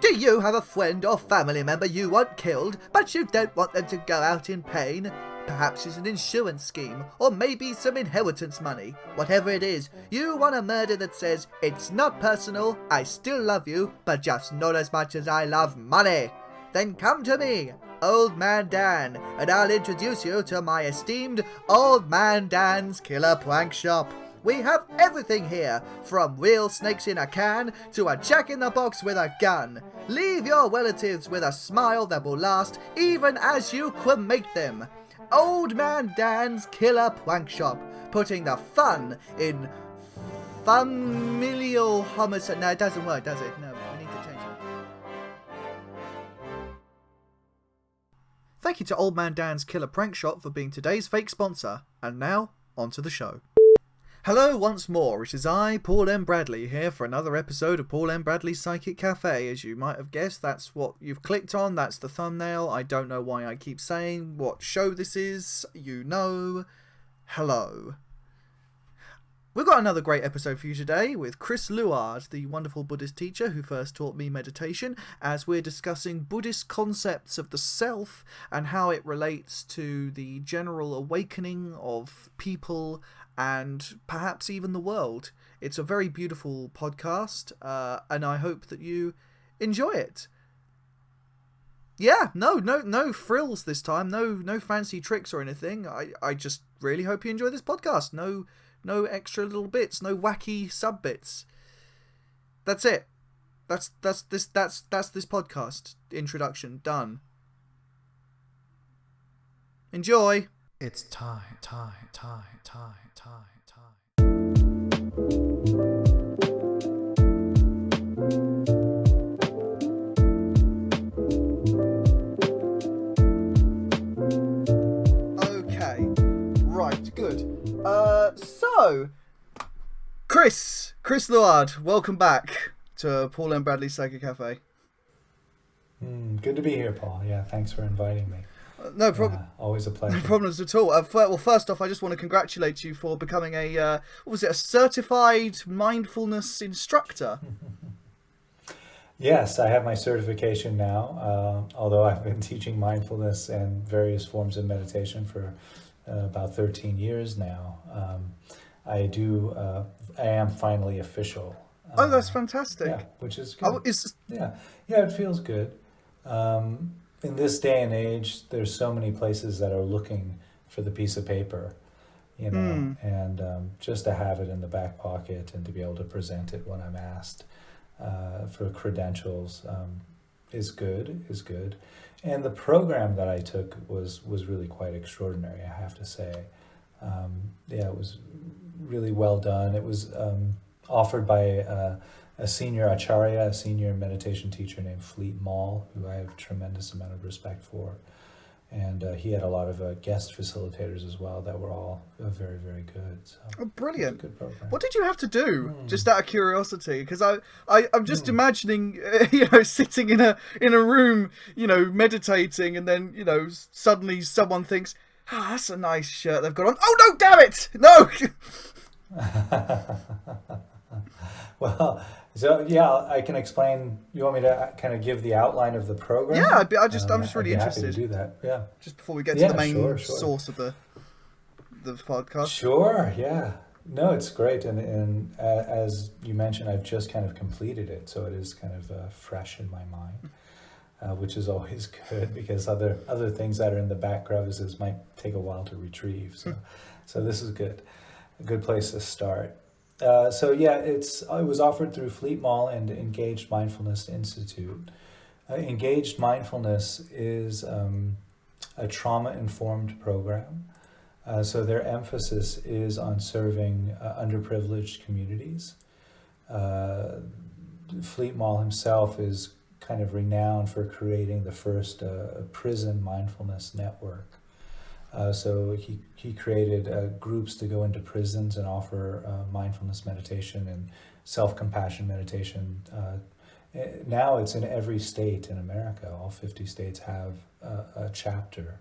Do you have a friend or family member you want killed, but you don't want them to go out in pain? Perhaps it's an insurance scheme, or maybe some inheritance money. Whatever it is, you want a murder that says, it's not personal, I still love you, but just not as much as I love money. Then come to me, Old Man Dan, and I'll introduce you to my esteemed Old Man Dan's Killer Prank Shop. We have everything here, from real snakes in a can to a jack-in-the-box with a gun. Leave your relatives with a smile that will last even as you cremate them. Old Man Dan's Killer Prank Shop, putting the fun in familial homicide. No, it doesn't work, does it? No, we need to change it. Thank you to Old Man Dan's Killer Prank Shop for being today's fake sponsor. And now, on to the show. Hello once more, it is I, Paul M. Bradley, here for another episode of Paul M. Bradley's Psychic Cafe. As you might have guessed, that's what you've clicked on, that's the thumbnail. I don't know why I keep saying what show this is. You know. Hello. We've got another great episode for you today with Chris Luard, the wonderful Buddhist teacher who first taught me meditation, as we're discussing Buddhist concepts of the self and how it relates to the general awakening of people and perhaps even the world. It's a very beautiful podcast, and I hope that you enjoy it. Yeah, no frills this time, no fancy tricks or anything. I just really hope you enjoy this podcast. No extra little bits, no wacky sub bits. That's it. That's this podcast introduction done. Enjoy. It's time. Okay, right, good. So, Chris Luard, welcome back to Paul M. Bradley's Psychic Cafe. Good to be here, Paul. Yeah, thanks for inviting me. No problem. Always a pleasure. No problems at all. Well, first off, I just want to congratulate you for becoming a a certified mindfulness instructor. Yes, I have my certification now. Although I've been teaching mindfulness and various forms of meditation for about 13 years now. I am finally official. Oh, that's fantastic. Yeah, which is good. Yeah, it feels good. In this day and age, there's so many places that are looking for the piece of paper, and just to have it in the back pocket and to be able to present it when I'm asked for credentials is good. And the program that I took was really quite extraordinary, I have to say. It was really well done. It was offered by a senior acharya, a senior meditation teacher named Fleet Mall, who I have a tremendous amount of respect for. And he had a lot of guest facilitators as well that were all very, very good. So brilliant. It was a good program. What did you have to do, just out of curiosity? Because I'm just imagining, sitting in a room, meditating, and then, suddenly someone thinks, that's a nice shirt they've got on. Oh, no, damn it! No! Well, so yeah, I can explain. You want me to kind of give the outline of the program? Yeah, I'm just really interested. Happy to do that. Yeah. Just before we get to the main source of the podcast. Sure. Yeah. No, it's great, and as you mentioned, I've just kind of completed it, so it is kind of fresh in my mind, which is always good because other things that are in the back crevices might take a while to retrieve. So this is good. A good place to start. It was offered through Fleet Mall and Engaged Mindfulness Institute. Engaged Mindfulness is a trauma-informed program. So their emphasis is on serving underprivileged communities. Fleet Mall himself is kind of renowned for creating the first prison mindfulness network. So he created groups to go into prisons and offer mindfulness meditation and self-compassion meditation. Now it's in every state in America. All 50 states have a chapter.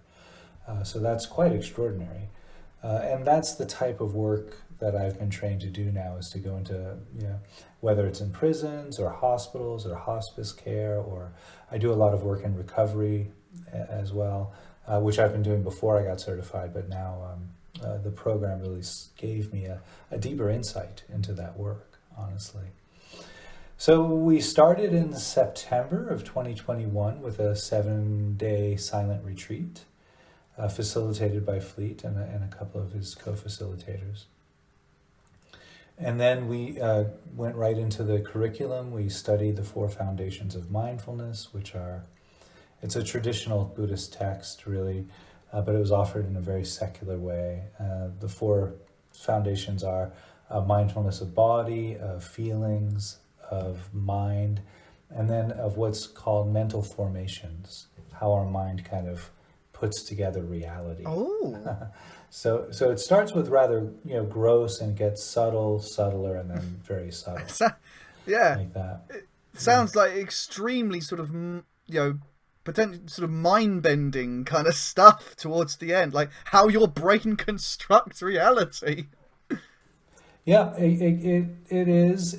So that's quite extraordinary. And that's the type of work that I've been trained to do now is to go into, whether it's in prisons or hospitals or hospice care, or I do a lot of work in recovery as well, which I've been doing before I got certified, but now the program really gave me a deeper insight into that work, honestly. So we started in September of 2021 with a 7-day silent retreat, facilitated by Fleet and a couple of his co-facilitators. And then we went right into the curriculum. We studied the 4 foundations of mindfulness, it's a traditional Buddhist text, really, but it was offered in a very secular way. The 4 foundations are mindfulness of body, of feelings, of mind, and then of what's called mental formations, how our mind kind of puts together reality. Oh. So it starts with rather gross and gets subtler, and then very subtle. Yeah. Like that. It sounds like extremely sort of potentially sort of mind-bending kind of stuff towards the end, like how your brain constructs reality. Yeah, it is.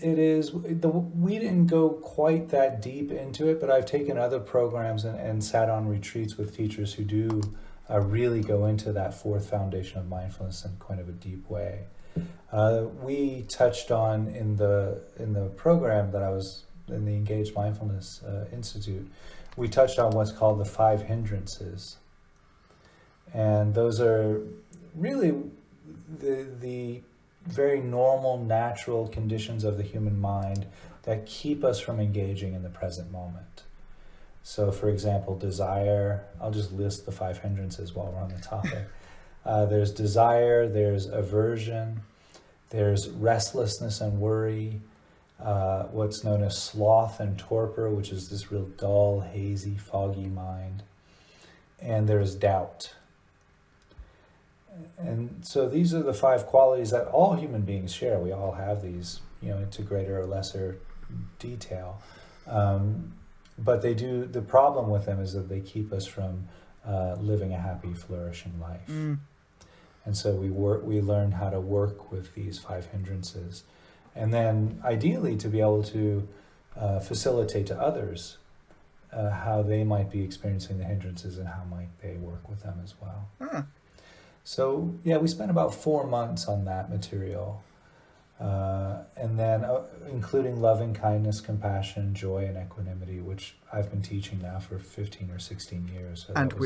We didn't go quite that deep into it, but I've taken other programs and sat on retreats with teachers who do really go into that 4th foundation of mindfulness in kind of a deep way. We touched on in the program that I was in, the Engaged Mindfulness Institute, we touched on what's called the 5 hindrances, and those are really the very normal, natural conditions of the human mind that keep us from engaging in the present moment. So, for example, desire. I'll just list the 5 hindrances while we're on the topic. There's desire, there's aversion, there's restlessness and worry, what's known as sloth and torpor, which is this real dull, hazy, foggy mind, and there's doubt. And so these are the 5 qualities that all human beings share. We all have these, to greater or lesser detail. But the problem with them is that they keep us from living a happy, flourishing life. And so we learn how to work with these 5 hindrances. And then ideally to be able to facilitate to others how they might be experiencing the hindrances and how might they work with them as well. So, we spent about 4 months on that material, and then including loving kindness, compassion, joy, and equanimity, which I've been teaching now for 15 or 16 years. So that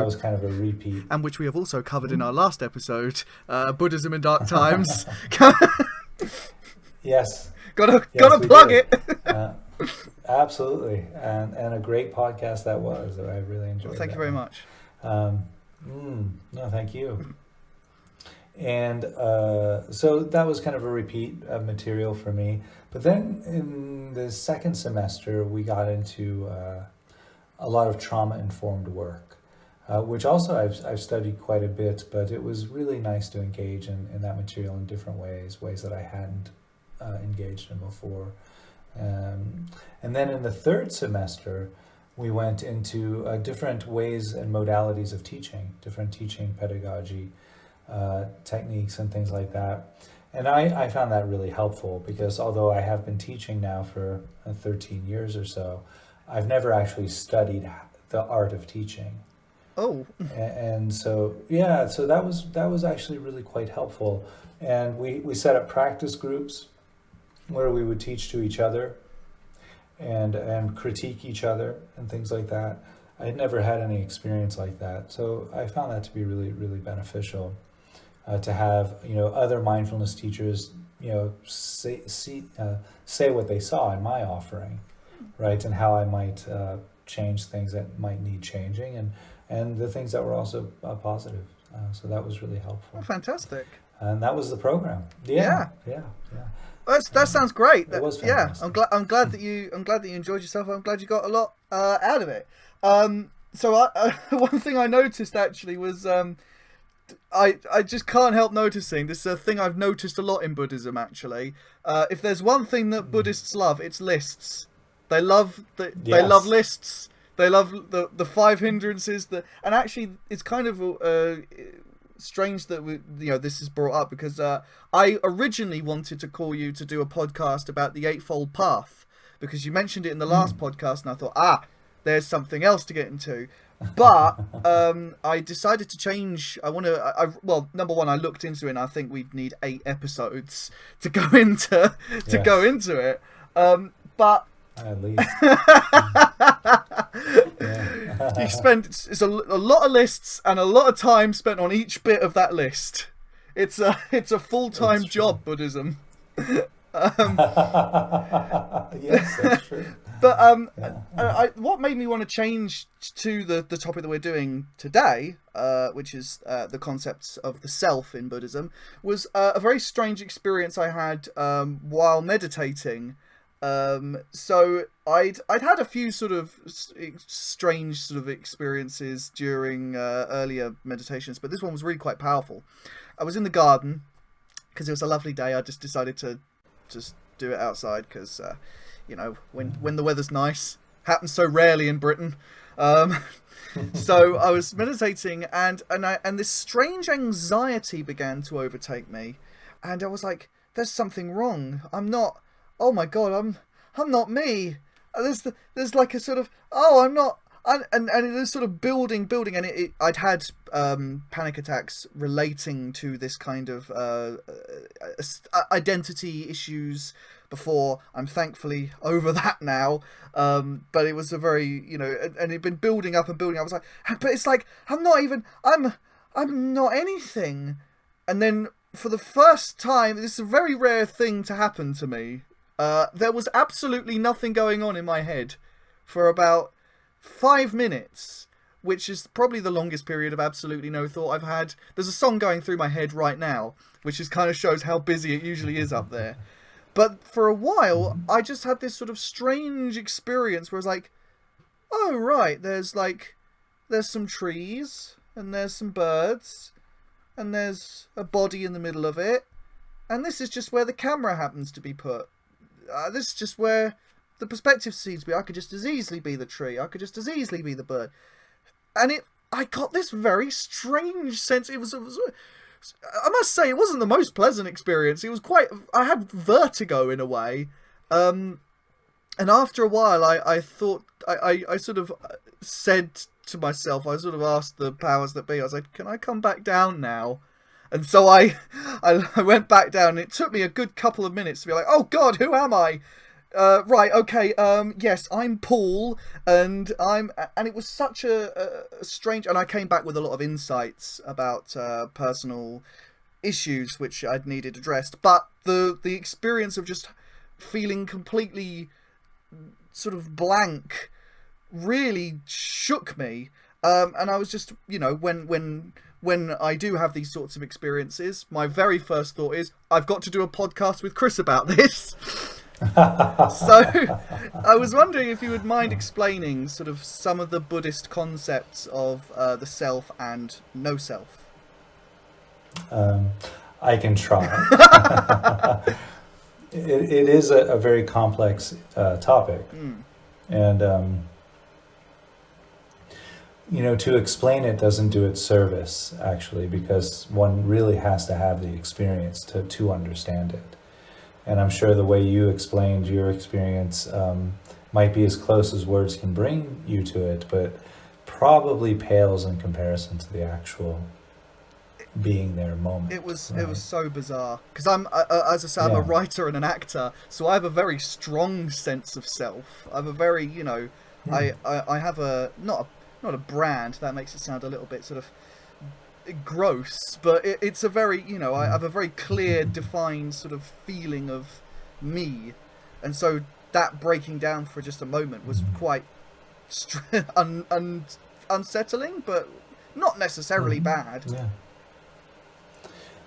was kind of a repeat. And which we have also covered in our last episode, Buddhism in Dark Times. Yes. Gotta plug it. Absolutely, and a great podcast that was. I really enjoyed. Well, thank you very much. No, thank you. And so that was kind of a repeat of material for me. But then in the second semester, we got into a lot of trauma-informed work, which also I've studied quite a bit, but it was really nice to engage in that material in different ways that I hadn't engaged in before. And then in the third semester, we went into different ways and modalities of teaching, different teaching pedagogy techniques and things like that. And I found that really helpful because although I have been teaching now for 13 years or so, I've never actually studied the art of teaching. Oh. And so, so that was actually really quite helpful. And we set up practice groups where we would teach to each other and critique each other and things like that. I had never had any experience like that, so I found that to be really, really beneficial to have other mindfulness teachers say what they saw in my offering, right, and how I might change things that might need changing, and the things that were also positive. So that was really helpful. Oh, fantastic! And that was the program. Yeah. That sounds great. It was fantastic. I'm glad that you enjoyed yourself. I'm glad you got a lot out of it. So one thing I noticed actually was I just can't help noticing this is a thing I've noticed a lot in Buddhism actually. If there's one thing that Buddhists love, it's lists. They love lists. They love the 5 hindrances. And actually, it's kind of strange that this is brought up, because I originally wanted to call you to do a podcast about the Eightfold Path, because you mentioned it in the last podcast, and I thought, there's something else to get into. But I decided to change. Well, number one, I looked into it, and I think we'd need 8 episodes to go into it. But at least. You spend it's a lot of lists and a lot of time spent on each bit of that list. It's a full-time job, Buddhism. Yes, that's true. But what made me want to change to the topic that we're doing today, which is the concepts of the self in Buddhism, was a very strange experience I had while meditating. So I'd had a few sort of strange sort of experiences during earlier meditations, but this one was really quite powerful. I was in the garden because it was a lovely day. I just decided to just do it outside because when the weather's nice, happens so rarely in Britain. So I was meditating, and this strange anxiety began to overtake me, and I was like, "There's something wrong. I'm not. Oh my God, I'm not me." There's like a sort of I'm not. And it was sort of building, and I'd had panic attacks relating to this kind of identity issues before. I'm thankfully over that now, but it was a very, and it'd been building up. I was like, but it's like I'm not anything. And then for the first time, this is a very rare thing to happen to me. There was absolutely nothing going on in my head for about 5 minutes, which is probably the longest period of absolutely no thought I've had. There's a song going through my head right now, which is kind of shows how busy it usually is up there. But for a while, I just had this sort of strange experience where I was like, oh, right, there's some trees, and there's some birds, and there's a body in the middle of it, and this is just where the camera happens to be put. This is just where the perspective seems to be. I could just as easily be the tree. I could just as easily be the bird. And I got this very strange sense. I must say, it wasn't the most pleasant experience. It was I had vertigo in a way. And after a while, I thought, I sort of said to myself, I sort of asked the powers that be, I was like, can I come back down now? And so I went back down, and it took me a good couple of minutes to be like, oh God, who am I? Right, okay, yes, I'm Paul, and it was such a strange, and I came back with a lot of insights about personal issues which I'd needed addressed, but the experience of just feeling completely sort of blank really shook me, and I was just, when I do have these sorts of experiences, my very first thought is, I've got to do a podcast with Chris about this. So I was wondering if you would mind explaining sort of some of the Buddhist concepts of the self and no self. I can try. It is a very complex topic. And to explain it doesn't do it service, actually, because one really has to have the experience to understand it. And I'm sure the way you explained your experience might be as close as words can bring you to it, but probably pales in comparison to the actual being there moment. It was so bizarre, because I'm as I say, I'm a writer and an actor, so I have a very strong sense of self. I have a very I have not a brand, that makes it sound a little bit sort of gross, but it's a very I have a very clear, defined sort of feeling of me, and so that breaking down for just a moment was quite unsettling, but not necessarily bad. Yeah.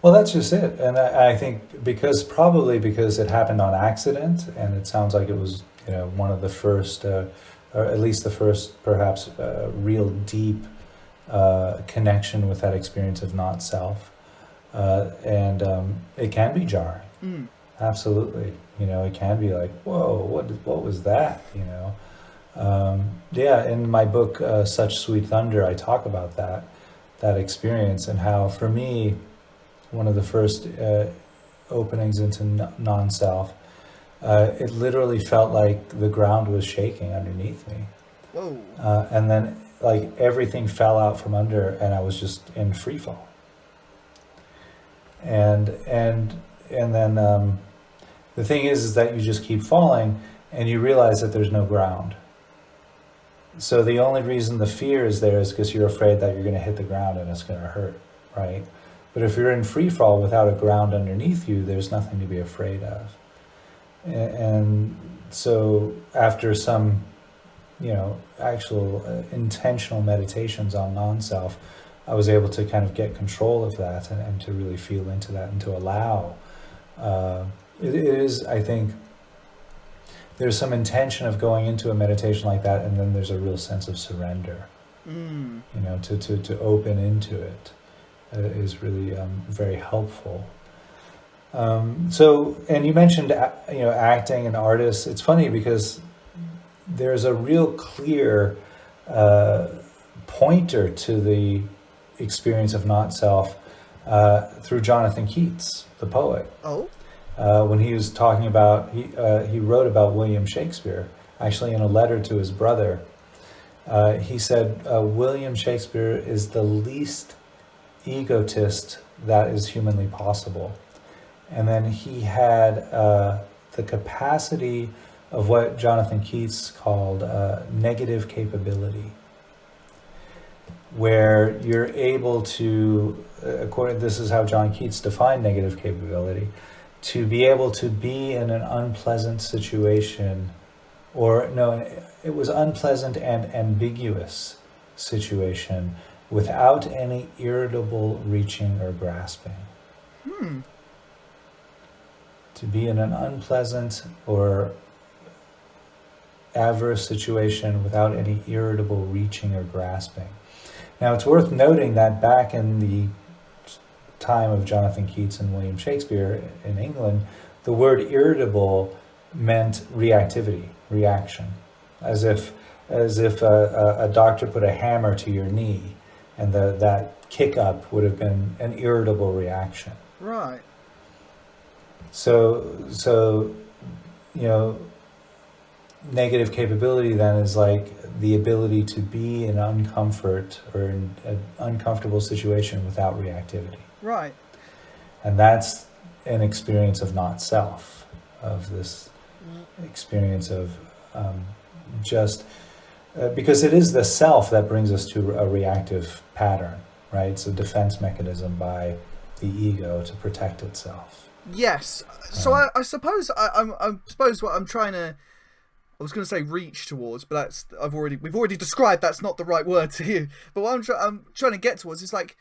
Well, that's just it, and I think because it happened on accident, and it sounds like it was one of the first, or at least the first, perhaps real deep connection with that experience of not self, and it can be jarring. Absolutely, it can be like, whoa, what was that? In my book Such Sweet Thunder, I talk about that, that experience, and how, for me, one of the first openings into non-self, it literally felt like the ground was shaking underneath me. Whoa. And then like everything fell out from under, and I was just in free fall. And then the thing is that you just keep falling, and you realize that there's no ground. So the only reason the fear is there is because you're afraid that you're going to hit the ground and it's going to hurt, right? But if you're in free fall without a ground underneath you, there's nothing to be afraid of. And so after some, actual intentional meditations on non-self, I was able to kind of get control of that and to really feel into that and to allow. It is, I think, there's some intention of going into a meditation like that, and then there's a real sense of surrender. To open into it is really very helpful. And you mentioned, acting and artists. It's funny because there's a real clear pointer to the experience of not self through Jonathan Keats, the poet. Oh. When he was talking about, he wrote about William Shakespeare, actually in a letter to his brother. He said, William Shakespeare is the least egotist that is humanly possible. And then he had the capacity of what Jonathan Keats called negative capability, where you're able to, this is how John Keats defined negative capability, to be able to be in an unpleasant situation, it was unpleasant and ambiguous situation without any irritable reaching or grasping. To be in an unpleasant or adverse situation without any irritable reaching or grasping. Now, it's worth noting that back in the time of Jonathan Keats and William Shakespeare in England, the word irritable meant reactivity, reaction, as if a doctor put a hammer to your knee, and that kick up would have been an irritable reaction. Right. So negative capability then is like the ability to be in uncomfort or in an uncomfortable situation without reactivity. Right. And that's an experience of not self, of this experience of because it is the self that brings us to a reactive pattern, right? It's a defense mechanism by the ego to protect itself. Yes. So I suppose I suppose what I'm trying to, I was going to say reach towards, but we've already described that's not the right word to you. But what I'm trying to get towards is like,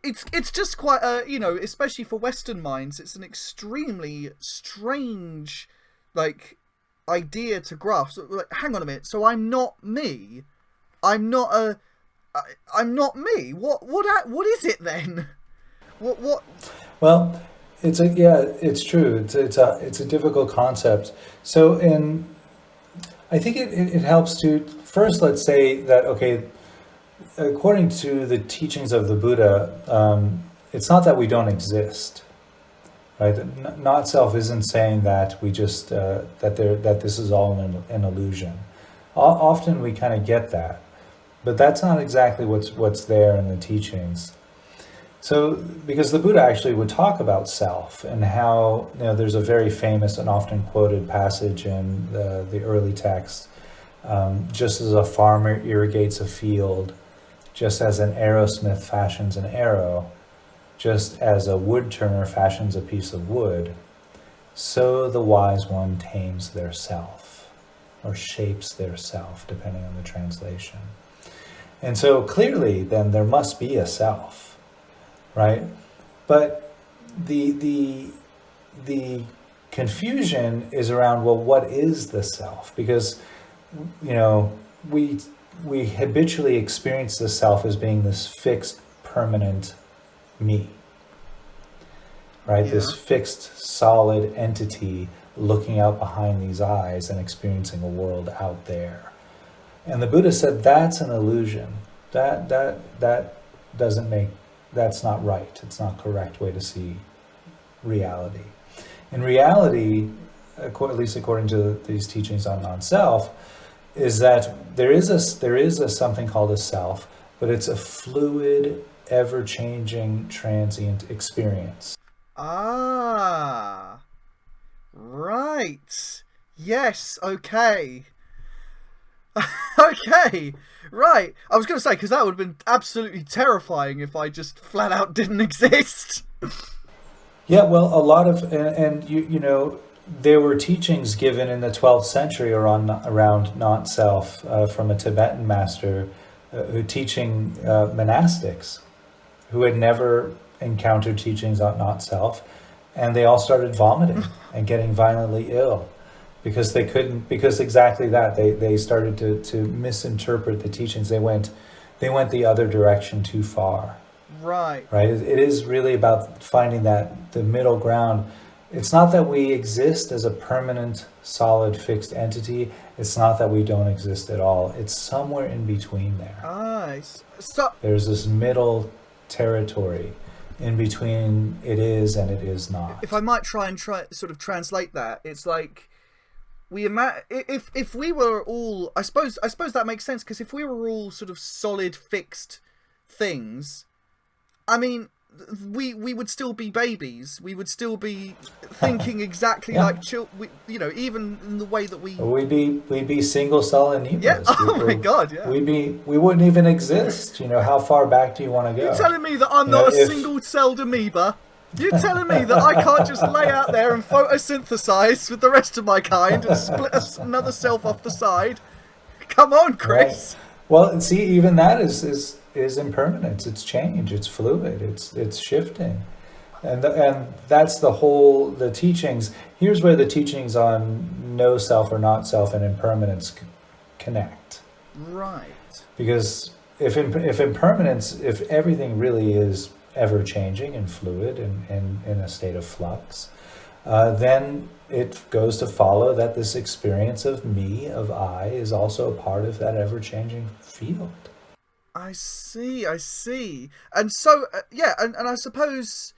it's just quite especially for Western minds, it's an extremely strange idea to grasp. So, hang on a minute. So I'm not me. I'm not me. What is it then? What? Well, it's true. It's a difficult concept. So I think it helps to first, let's say that, okay, according to the teachings of the Buddha, it's not that we don't exist, right? Not self isn't saying that we just that this is all an illusion. Often we kind of get that, but that's not exactly what's there in the teachings. So, because the Buddha actually would talk about self and how, there's a very famous and often quoted passage in the early text, just as a farmer irrigates a field, just as an arrowsmith fashions an arrow, just as a wood turner fashions a piece of wood, so the wise one tames their self, or shapes their self, depending on the translation. And so clearly, then, there must be a self. Right, but the confusion is around, well, what is the self? Because we habitually experience the self as being this fixed, permanent me. Right, this fixed, solid entity looking out behind these eyes and experiencing a world out there. And the Buddha said that's an illusion. That that's not right. It's not correct way to see reality. In reality, at least according to these teachings on non-self, is that there is a something called a self, but it's a fluid, ever-changing, transient experience. Ah, right. Yes, okay. Okay, right. I was going to say, because that would have been absolutely terrifying if I just flat out didn't exist. Yeah, well, a lot of, and you know, there were teachings given in the 12th century around not-self from a Tibetan master who teaching monastics who had never encountered teachings on not-self, and they all started vomiting and getting violently ill because they couldn't, because exactly that, they started to misinterpret the teachings. They went the other direction too far. Right. It is really about finding the middle ground. It's not that we exist as a permanent, solid, fixed entity. It's not that we don't exist at all. It's somewhere in between there. So there's this middle territory in between it is and it is not. If I might try sort of translate that, it's like if we were all, I suppose that makes sense, because if we were all sort of solid, fixed things, I mean, we would still be babies. We would still be thinking exactly like children. You know, even in the way that we'd be single cell amoebas. Yeah. Oh my God. Yeah. We wouldn't even exist. You know, how far back do you want to go? You're telling me that I'm not a single-celled amoeba? You're telling me that I can't just lay out there and photosynthesize with the rest of my kind and split another self off the side? Come on, Chris. Right. Well, and see, even that is impermanence. It's change. It's fluid. It's shifting, and that's the teachings. Here's where the teachings on no self or not self and impermanence connect. Right. Because if impermanence, if everything really is ever changing and fluid and in a state of flux, then it goes to follow that this experience of me, of I, is also a part of that ever-changing field. I see. And so, and I suppose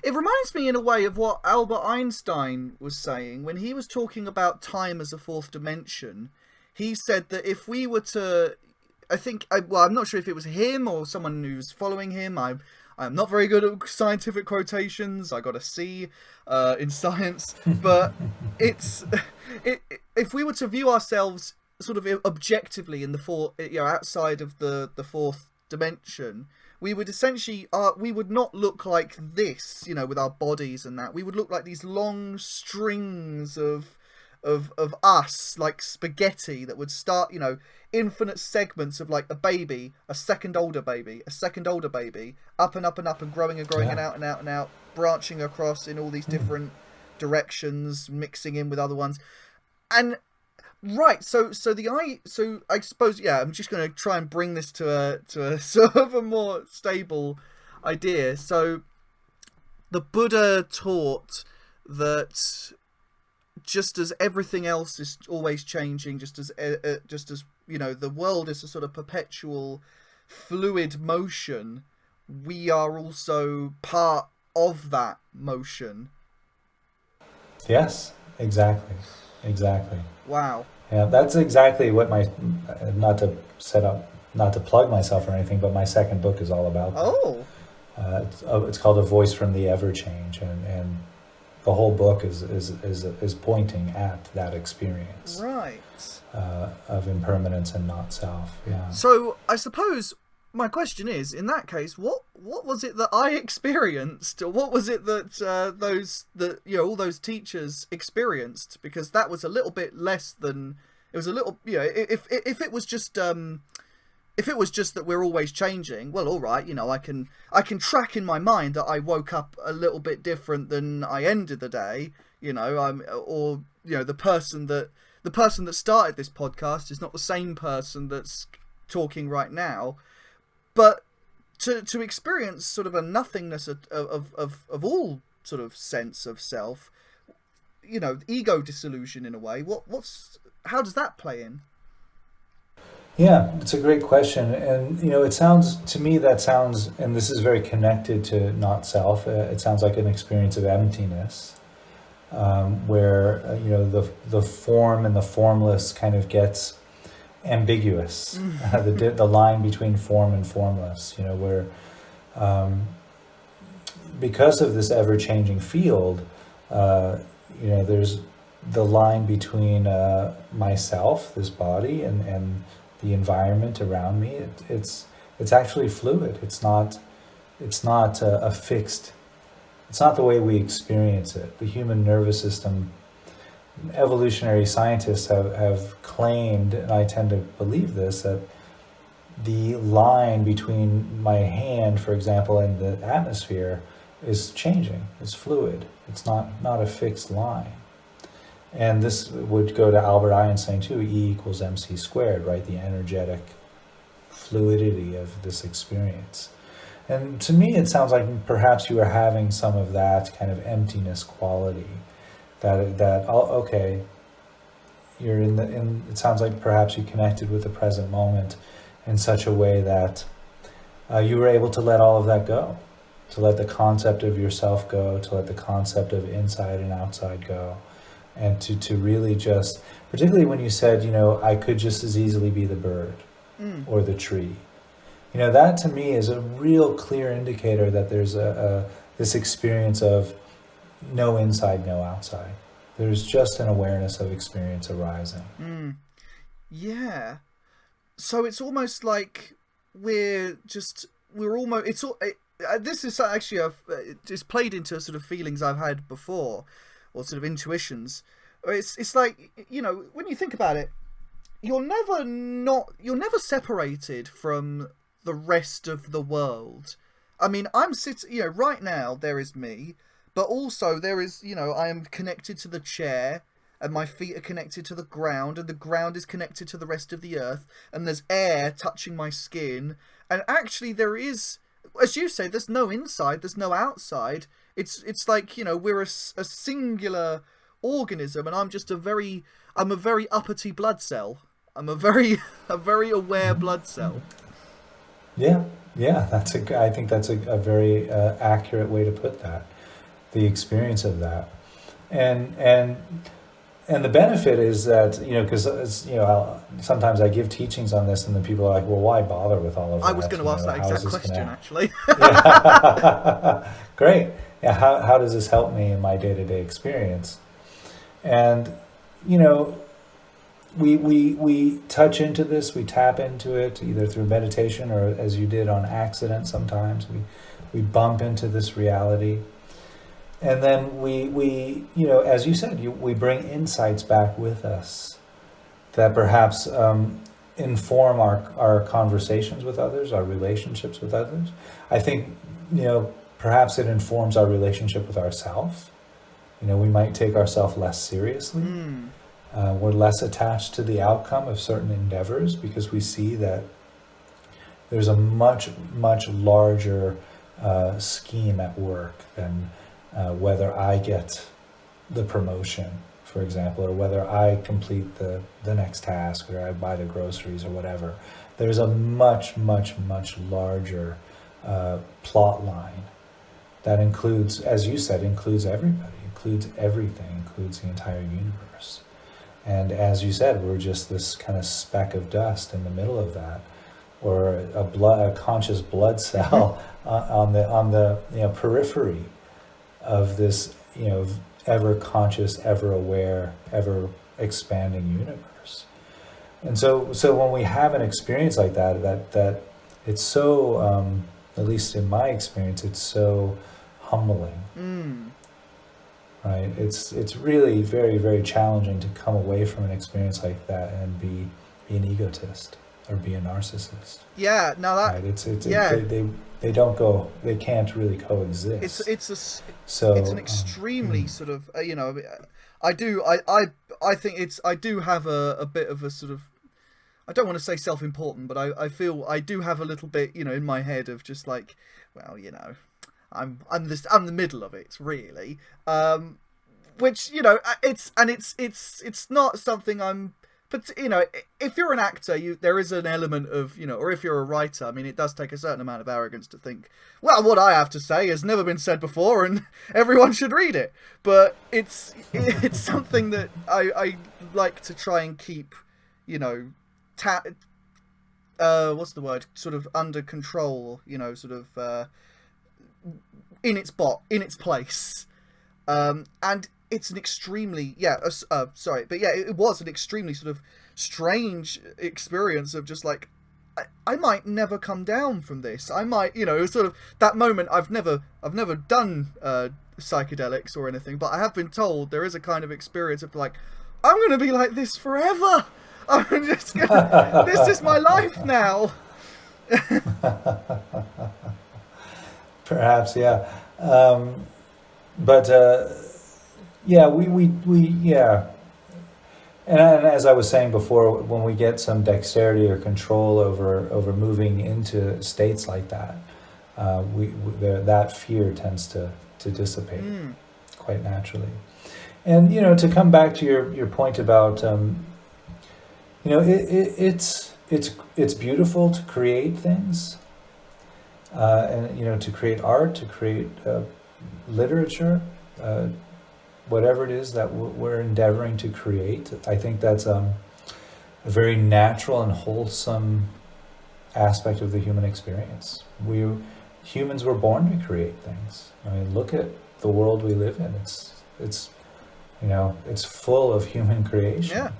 it reminds me in a way of what Albert Einstein was saying when he was talking about time as a fourth dimension. He said that if we were to, I'm not sure if it was him or someone who's following him. I'm not very good at scientific quotations. I got a C in science, but if we were to view ourselves sort of objectively in the outside of the fourth dimension, we would essentially we would not look like this, you know, with our bodies and that. We would look like these long strings of us, like spaghetti, that would start, you know, infinite segments of like a baby, a second older baby, up and up and up and growing and growing and out and out and out, branching across in all these different directions, mixing in with other ones. And right, so I suppose, I'm just going to try and bring this to a sort of a more stable idea. So the Buddha taught that just as everything else is always changing, just as you know, the world is a sort of perpetual fluid motion, we are also part of that motion. Yes, exactly. Wow. Yeah, that's exactly what my, not to plug myself or anything, but my second book is all about that. It's called A Voice from the Ever Change, and the whole book is pointing at that experience, right, of impermanence and not self. Yeah. So I suppose my question is, in that case, what was it that I experienced, or what was it that all those teachers experienced? Because that was a little bit less than, it was a little, you know, if it was just that we're always changing, well, all right, you know, I can track in my mind that I woke up a little bit different than I ended the day, you know, or you know, the person that started this podcast is not the same person that's talking right now, but to experience sort of a nothingness of all sort of sense of self, you know, ego dissolution in a way. How does that play in? Yeah, it's a great question. And, it sounds, to me, that sounds, and this is very connected to not self, it sounds like an experience of emptiness, where, the form and the formless kind of gets ambiguous. The line between form and formless, where because of this ever-changing field, there's the line between myself, this body, and the environment around me. It's actually fluid. It's not a fixed. It's not the way we experience it. The human nervous system. Evolutionary scientists have claimed, and I tend to believe this, that the line between my hand, for example, and the atmosphere is changing. It's fluid. It's not a fixed line. And this would go to Albert Einstein too, E equals mc squared, right? The energetic fluidity of this experience. And to me, it sounds like perhaps you are having some of that kind of emptiness quality. Okay, you're it sounds like perhaps you connected with the present moment in such a way that you were able to let all of that go, to let the concept of yourself go, to let the concept of inside and outside go, and to really just, particularly when you said, I could just as easily be the bird or the tree. That to me is a real clear indicator that there's this experience of no inside, no outside. There's just an awareness of experience arising. Yeah. So it's almost like this is actually it's played into sort of feelings I've had before, or sort of intuitions. It's like, when you think about it, you're never separated from the rest of the world. I mean, I'm sitting, right now there is me, but also there is, I am connected to the chair, and my feet are connected to the ground, and the ground is connected to the rest of the earth, and there's air touching my skin, and actually there is, as you say, there's no inside, there's no outside. It's like, we're a singular organism, and I'm a very uppity blood cell. I'm a very aware blood cell. Yeah, I think that's a very accurate way to put that. The experience of that, and the benefit is that, because sometimes I give teachings on this, and then people are like, well, why bother with all of that? I was going to ask that exact question, actually. Great. Yeah, how does this help me in my day-to-day experience? And we touch into this, we tap into it either through meditation or, as you did, on accident. Sometimes we bump into this reality. And then we as you said, we bring insights back with us that perhaps inform our conversations with others, our relationships with others. I think, perhaps it informs our relationship with ourselves. We might take ourselves less seriously. We're less attached to the outcome of certain endeavors because we see that there's a much, much larger scheme at work than whether I get the promotion, for example, or whether I complete the next task, or I buy the groceries or whatever. There's a much, much, much larger plot line that includes, as you said, includes everybody, includes everything, includes the entire universe. And as you said, we're just this kind of speck of dust in the middle of that, or a conscious blood cell on the periphery of this ever conscious, ever aware, ever expanding universe. And so when we have an experience like that it's so, at least in my experience, it's so humbling. Right? It's really very, very challenging to come away from an experience like that and be an egotist or be a narcissist. Yeah, now that, right? They don't go. They can't really coexist. It's an extremely sort of I think I do have a bit of a sort of, I don't want to say self-important, but I feel I do have a little bit in my head of just like, well, I'm the middle of it, really. Which it's not something I'm but you know, if you're an actor, there is an element of, you know, or if you're a writer, I mean, it does take a certain amount of arrogance to think, well, what I have to say has never been said before, and everyone should read it. But it's something that I like to try and keep, you know, what's the word? Sort of under control, you know, sort of in its place. And it's an extremely, it was an extremely sort of strange experience of just like, I might never come down from this. I might, you know, sort of that moment. I've never done psychedelics or anything, but I have been told there is a kind of experience of like, I'm going to be like this forever. I'm just gonna, this is my life now. Perhaps, yeah. But yeah. And as I was saying before, when we get some dexterity or control over moving into states like that, that fear tends to dissipate quite naturally. And, you know, to come back to your point about, you know, it's beautiful to create things, and, you know, to create art, to create literature, whatever it is that we're endeavoring to create. I think that's a very natural and wholesome aspect of the human experience. Humans were born to create things. I mean, look at the world we live in. It's you know, it's full of human creation. Yeah.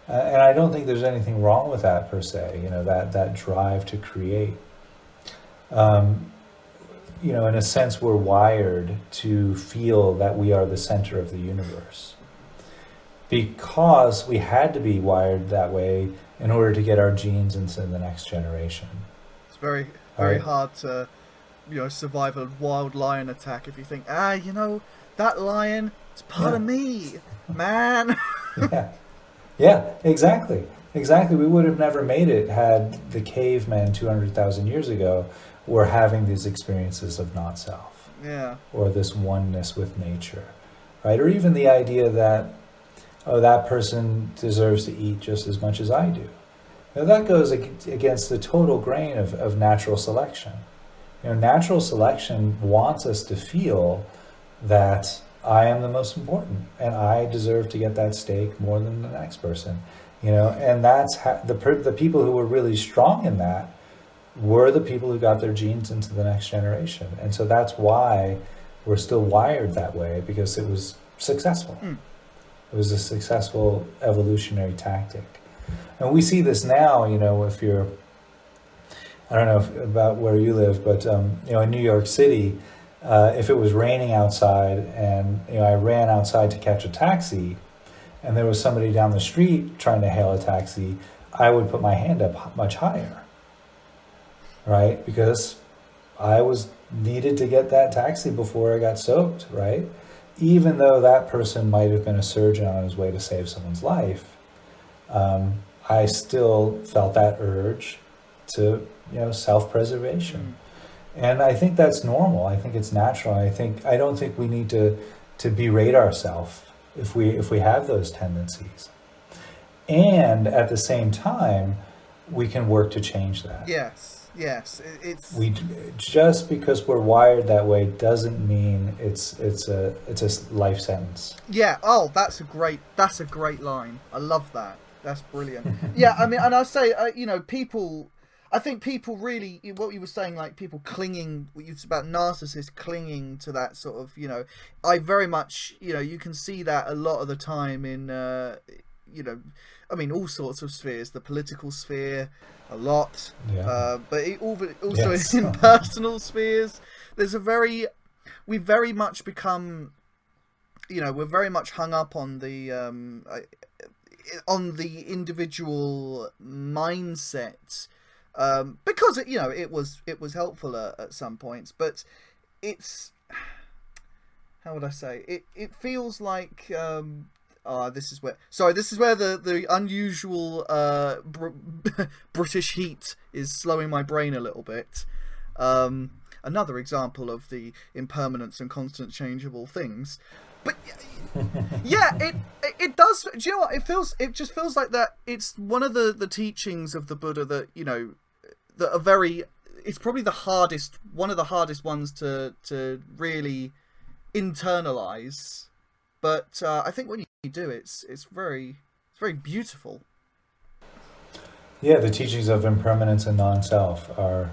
And I don't think there's anything wrong with that per se, you know, that drive to create. You know, in a sense, we're wired to feel that we are the center of the universe because we had to be wired that way in order to get our genes into the next generation. It's very hard to, you know, survive a wild lion attack if you think, you know, that lion, it's part of me, man. Yeah, exactly. We would have never made it had the cavemen 200,000 years ago were having these experiences of not self. Yeah. Or this oneness with nature, right? Or even the idea that, oh, that person deserves to eat just as much as I do. Now that goes against the total grain of natural selection. You know, natural selection wants us to feel that I am the most important and I deserve to get that steak more than the next person. You know, and that's the people who were really strong in that were the people who got their genes into the next generation. And so that's why we're still wired that way, because it was successful. It was a successful evolutionary tactic. And we see this now, you know, if you're, I don't know about where you live, but, you know, in New York City, if it was raining outside and, you know, I ran outside to catch a taxi and there was somebody down the street trying to hail a taxi, I would put my hand up much higher. Right? Because I needed to get that taxi before I got soaked, right? Even though that person might have been a surgeon on his way to save someone's life, I still felt that urge to, you know, self-preservation. And I think that's normal. I think it's natural. I don't think we need to berate ourselves if we have those tendencies. And at the same time, we can work to change that. Yes, it's. Just because we're wired that way doesn't mean it's a life sentence. Yeah. Oh, that's a great line. I love that. That's brilliant. Yeah. I mean, and I say, you know, people. I think people really, what you were saying, like people clinging, it's about narcissists clinging to that sort of, you know, I very much, you know, you can see that a lot of the time in, you know, I mean, all sorts of spheres, the political sphere, a lot, but also in personal spheres, we've very much become, you know, we're very much hung up on the individual mindset, because it, you know, it was helpful at some points, but it's, how would I say, it feels like this is where the unusual British heat is slowing my brain a little bit. Another example of the impermanence and constant change of all things. But yeah, it does. Do you know what it feels? It just feels like that. It's one of the teachings of the Buddha that, you know, that are very. It's probably one of the hardest ones to really internalize. But I think when you do, it's very beautiful. Yeah, the teachings of impermanence and non-self are,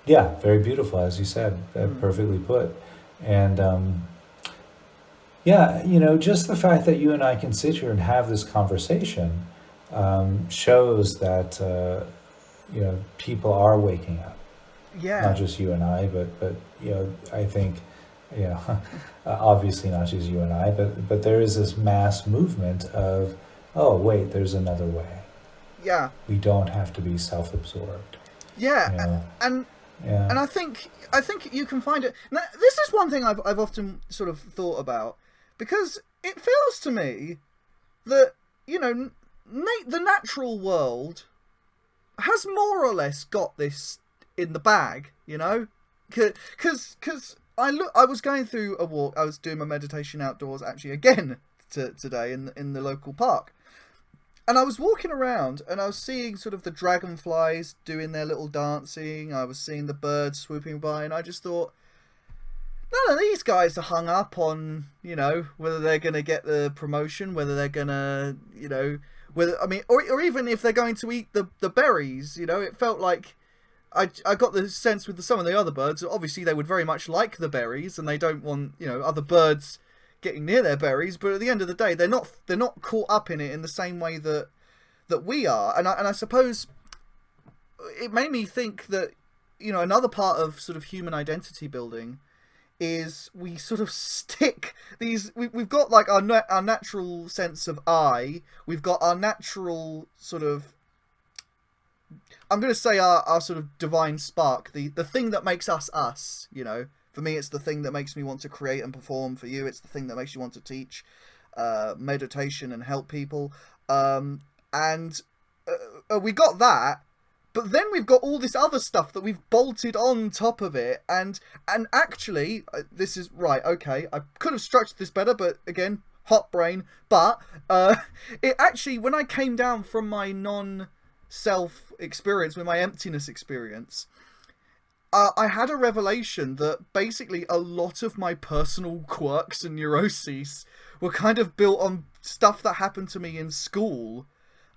very beautiful, as you said, perfectly put. And just the fact that you and I can sit here and have this conversation shows that people are waking up. Yeah. Not just you and I, but I think obviously not just you and I, but there is this mass movement of, oh wait, there's another way. Yeah. We don't have to be self-absorbed. Yeah, and I think you can find it. Now, this is one thing I've often sort of thought about, because it feels to me that, you know, the natural world has more or less got this in the bag, you know, because I was going through a walk. I was doing my meditation outdoors actually again today in the local park. And I was walking around and I was seeing sort of the dragonflies doing their little dancing. I was seeing the birds swooping by, and I just thought, none of these guys are hung up on, you know, whether they're going to get the promotion, whether they're going to, you know, or even if they're going to eat the berries, you know. It felt like I got the sense with some of the other birds that obviously they would very much like the berries and they don't want, you know, other birds getting near their berries, but at the end of the day they're not caught up in it in the same way that we are. And I suppose it made me think that, you know, another part of sort of human identity building is we sort of stick these, we've got like our natural sense of I, we've got our natural sort of, I'm going to say our sort of divine spark, the thing that makes us, you know. For me, it's the thing that makes me want to create and perform. For you, it's the thing that makes you want to teach meditation and help people. And we got that, but then we've got all this other stuff that we've bolted on top of it. And actually, this is right. Okay, I could have structured this better, but again, hot brain. But it actually, when I came down from my non-self experience, with my emptiness experience, I had a revelation that basically a lot of my personal quirks and neuroses were kind of built on stuff that happened to me in school,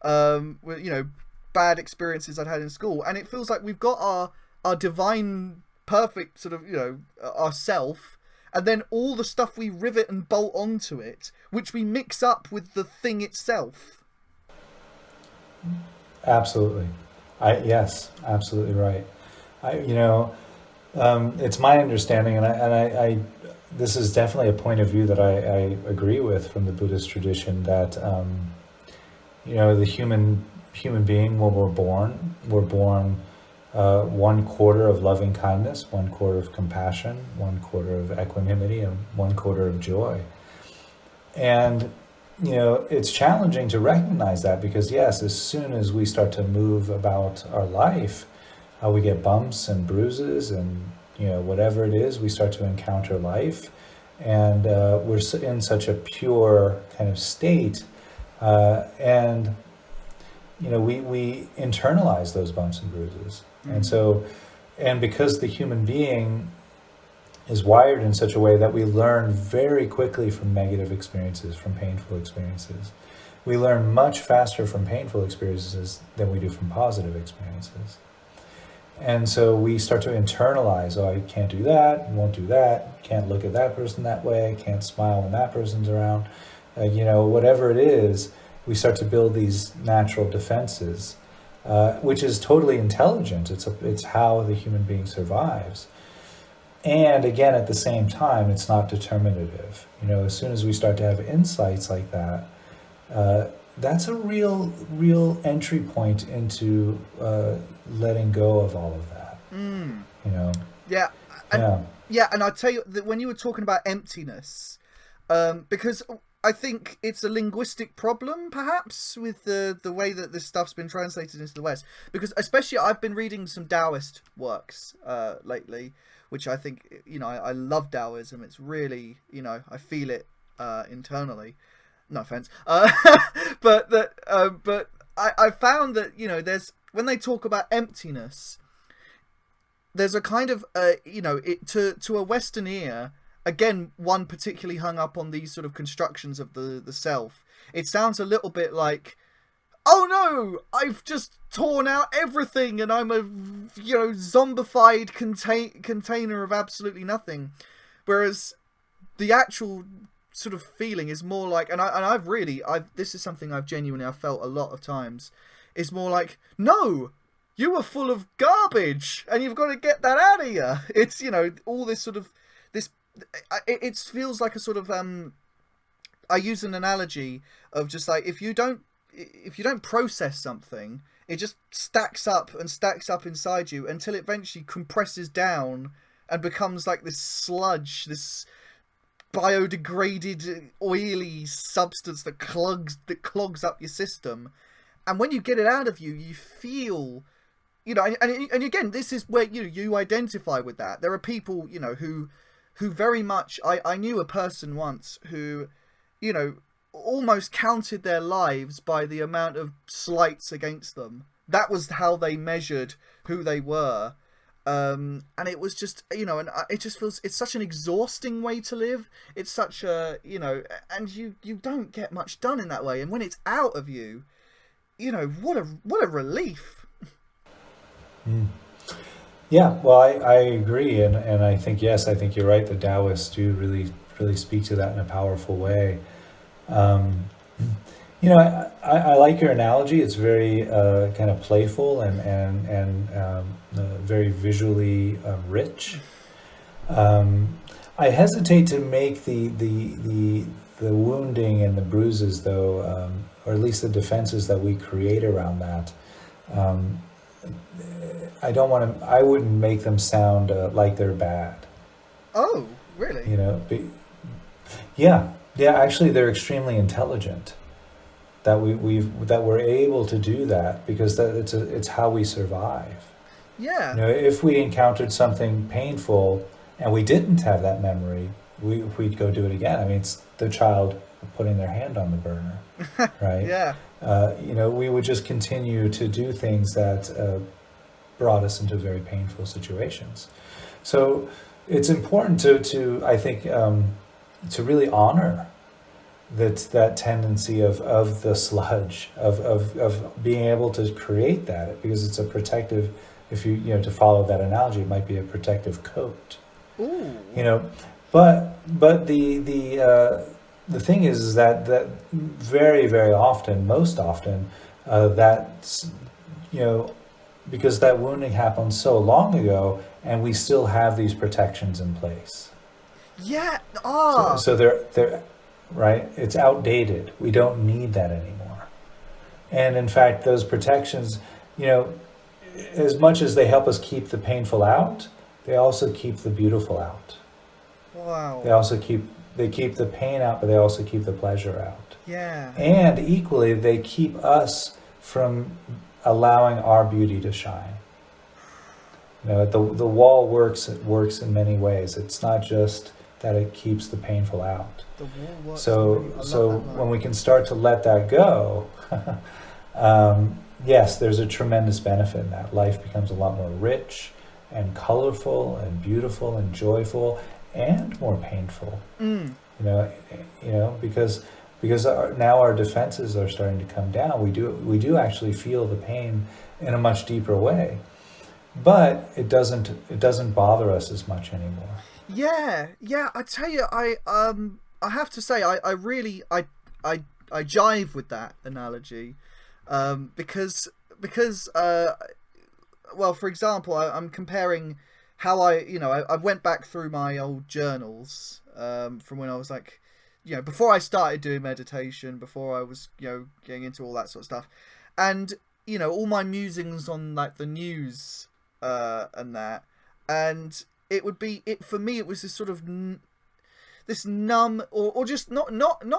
you know, bad experiences I'd had in school. And it feels like we've got our divine, perfect sort of, you know, our self, and then all the stuff we rivet and bolt onto it, which we mix up with the thing itself. Absolutely. Yes, absolutely right. It's my understanding, and I this is definitely a point of view that I agree with from the Buddhist tradition, that the human being, when we're born 1/4 of loving kindness, 1/4 of compassion, 1/4 of equanimity, and 1/4 of joy. And it's challenging to recognize that, because yes, as soon as we start to move about our life, we get bumps and bruises, and whatever it is, we start to encounter life, and we're in such a pure kind of state, and we internalize those bumps and bruises. Mm-hmm. And because the human being is wired in such a way that we learn very quickly from negative experiences, from painful experiences. We learn much faster from painful experiences than we do from positive experiences. And so we start to internalize, oh, I can't do that, won't do that, can't look at that person that way, can't smile when that person's around. Whatever it is, we start to build these natural defenses, which is totally intelligent. It's how the human being survives. And again, at the same time, it's not determinative. As soon as we start to have insights like that, that's a real entry point into letting go of all of that. Yeah. And I tell you that when you were talking about emptiness, because I think it's a linguistic problem, perhaps, with the way that this stuff's been translated into the West. Because especially I've been reading some Taoist works lately, which I think, I love Taoism. It's really, I feel it internally. No offense, but I found that there's, when they talk about emptiness, there's a kind of to a Western ear, again, one particularly hung up on these sort of constructions of the self. It sounds a little bit like, oh no, I've just torn out everything and I'm a zombified container of absolutely nothing, whereas the actual sort of feeling is more like, and I've this is something I've felt a lot of times, is more like, no, you were full of garbage and you've got to get that out of you. It's, all this sort of, it feels like a sort of, I use an analogy of just like, if you don't process something, it just stacks up inside you until it eventually compresses down and becomes like this sludge, this biodegraded oily substance that clogs up your system. And when you get it out of you, you feel, and again, this is where you identify with that. There are people who very much, I knew a person once who almost counted their lives by the amount of slights against them. That was how they measured who they were. And it was just, and it just feels, it's such an exhausting way to live. It's such a, and you don't get much done in that way. And when it's out of you, what a relief. Mm. Yeah, well, I agree. And I think, yes, I think you're right. The Taoists do really speak to that in a powerful way. I like your analogy. It's very kind of playful and very visually rich. I hesitate to make the wounding and the bruises, though, or at least the defenses that we create around that. I wouldn't make them sound like they're bad. Oh, really? Yeah. Actually, they're extremely intelligent. That we're able to do that because it's how we survive. Yeah. If we encountered something painful and we didn't have that memory, we'd go do it again. I mean, it's the child putting their hand on the burner, right? Yeah. We would just continue to do things that brought us into very painful situations. So it's important to I think, to really honor that tendency of the sludge, of being able to create that, because it's a protective, if to follow that analogy, it might be a protective coat. Ooh. But the thing is that very, very often, most often, that's, because that wounding happened so long ago and we still have these protections in place. Yeah. So they're right. It's outdated. We don't need that anymore. And in fact, those protections, as much as they help us keep the painful out, they also keep the beautiful out. Wow. They keep the pain out, but they also keep the pleasure out. Yeah. And equally, they keep us from allowing our beauty to shine. The wall works in many ways. It's not just that it keeps the painful out. So when we can start to let that go, yes, there's a tremendous benefit in that. Life becomes a lot more rich and colorful and beautiful and joyful and more painful. Because now our defenses are starting to come down. We do actually feel the pain in a much deeper way, but it doesn't bother us as much anymore. Yeah. I tell you, I have to say, I really jive with that analogy, because well, for example, I'm comparing how I went back through my old journals from when I was like, before I started doing meditation, before I was getting into all that sort of stuff, and all my musings on like the news and that, and for me it was this sort of this numb or just not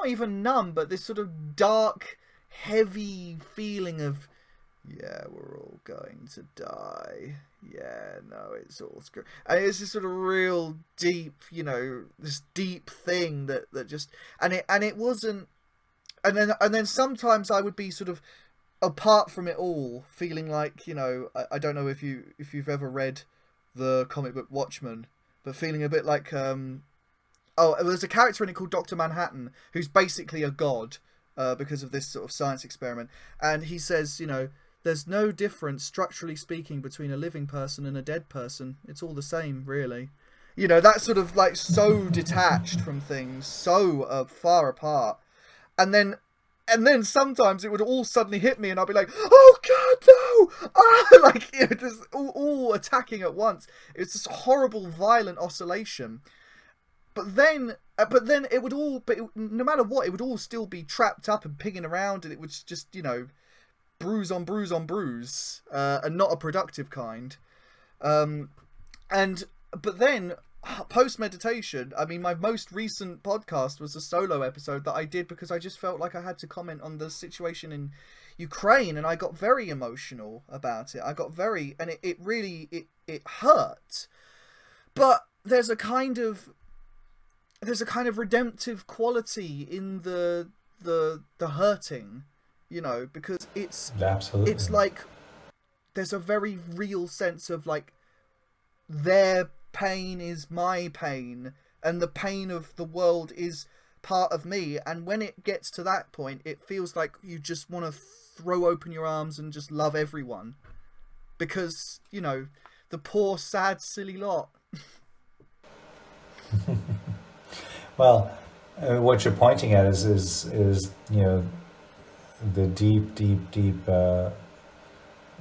even numb, but this sort of dark, heavy feeling of yeah, we're all going to die. Yeah, no, it's all screw. And it's this sort of real deep, this deep thing that just, and it wasn't, and then sometimes I would be sort of apart from it all, feeling like, I don't know if you've ever read the comic book Watchmen, but feeling a bit like, there's a character in it called Dr. Manhattan, who's basically a god, because of this sort of science experiment, and he says, there's no difference, structurally speaking, between a living person and a dead person. It's all the same, really. That sort of like so detached from things, so far apart. And then sometimes it would all suddenly hit me and I'd be like, oh God, no! Ah! Just all attacking at once. It's this horrible, violent oscillation. But then it would all, no matter what, it would all still be trapped up and pinging around, and it would just, bruise on bruise on bruise, and not a productive kind. But then, post-meditation, I mean, my most recent podcast was a solo episode that I did because I just felt like I had to comment on the situation in Ukraine, and I got very emotional about it. And it really hurt. But there's a kind of redemptive quality in the hurting, because Absolutely. It's like there's a very real sense of like their pain is my pain and the pain of the world is part of me, and when it gets to that point, it feels like you just want to throw open your arms and just love everyone, because the poor, sad, silly lot. Well, what you're pointing at is the deep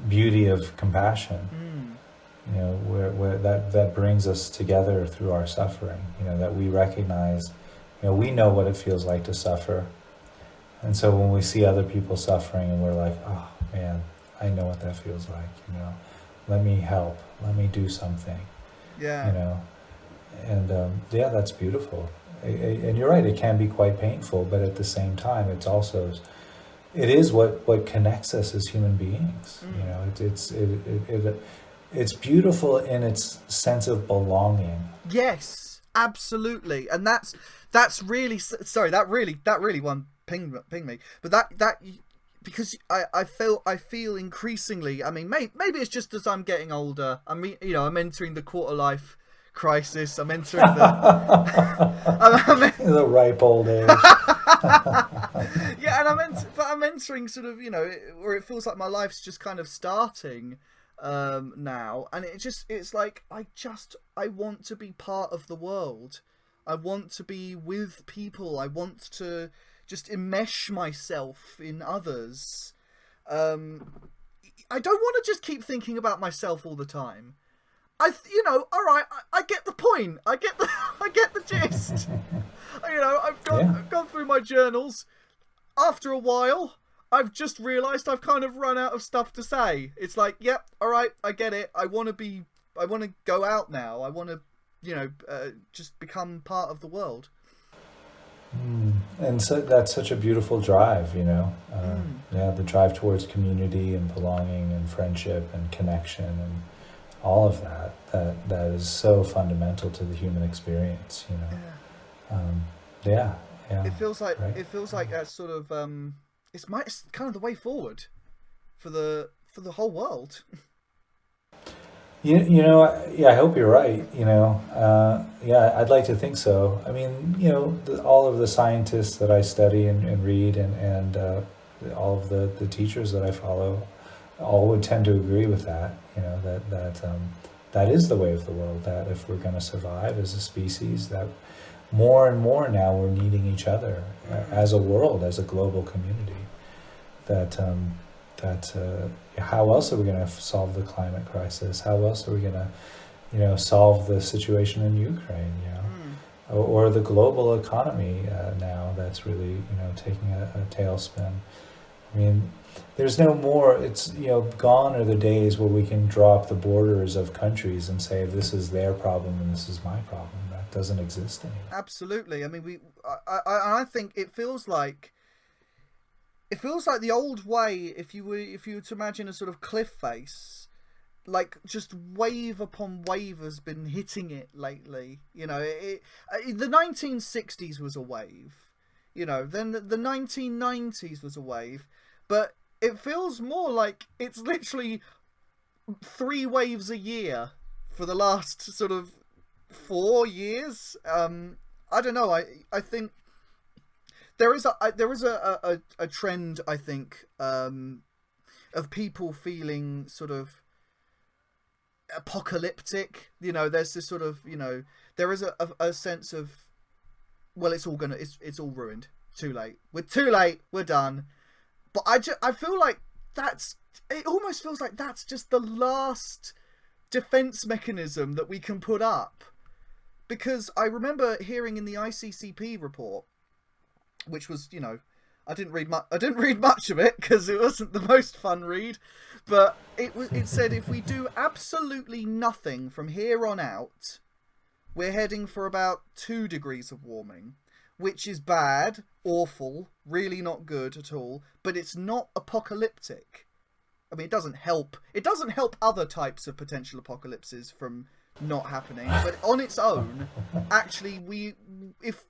beauty of compassion. Where that brings us together through our suffering. That we recognize, we know what it feels like to suffer, and so when we see other people suffering, and we're like, oh man, I know what that feels like. Let me help. Let me do something. Yeah. And that's beautiful. And you're right, it can be quite painful, but at the same time, it is what connects us as human beings. It's beautiful in its sense of belonging. Yes, absolutely, and that's really sorry. That really one ping me, but that because I feel increasingly. I mean, maybe it's just as I'm getting older. I mean, I'm entering the quarter life crisis. I'm entering the ripe old age. Yeah, and I'm entering sort of, where it feels like my life's just kind of starting now, and it's like I want to be part of the world. I want to be with people. I want to just enmesh myself in others. I don't want to just keep thinking about myself all the time. All right, I get the point. I get the gist. I've gone through my journals. After a while, I've just realised I've kind of run out of stuff to say. It's like, yep, all right, I get it. I want to go out now. I want to, just become part of the world. And so that's such a beautiful drive, the drive towards community and belonging and friendship and connection and all of that is so fundamental to the human experience, Yeah. It feels like that's sort of it's kind of the way forward for the whole world. I hope you're right. I'd like to think so. I mean, all of the scientists that I study and read, and all of the teachers that I follow, all would tend to agree with that. That is the way of the world. That if we're going to survive as a species, that more and more now we're needing each other as a world, as a global community. How else are we going to solve the climate crisis? How else are we going to, solve the situation in Ukraine? Or the global economy now that's really taking a tailspin. I mean, there's no more. It's gone are the days where we can draw up the borders of countries and say this is their problem and this is my problem. That doesn't exist anymore. Absolutely. I mean, I think it feels like it feels like the old way. If you were to imagine a sort of cliff face, like just wave upon wave has been hitting it lately. You know, the 1960s was a wave. You know, then the 1990s was a wave, but it feels more like it's literally 3 waves a year for the last sort of 4 years. I don't know. I think there is a trend, I think, of people feeling sort of apocalyptic. You know, there's this sort of, you know, there is a sense of, well, it's all ruined. Too late. We're too late. We're done. But I feel like it almost feels like that's just the last defense mechanism that we can put up. Because I remember hearing in the ICCP report, which was, you know, I didn't read much of it because it wasn't the most fun read, but it said if we do absolutely nothing from here on out, we're heading for about 2 degrees of warming, which is bad, awful, really not good at all, but it's not apocalyptic. I mean, it doesn't help. It doesn't help other types of potential apocalypses from not happening, but on its own, actually, if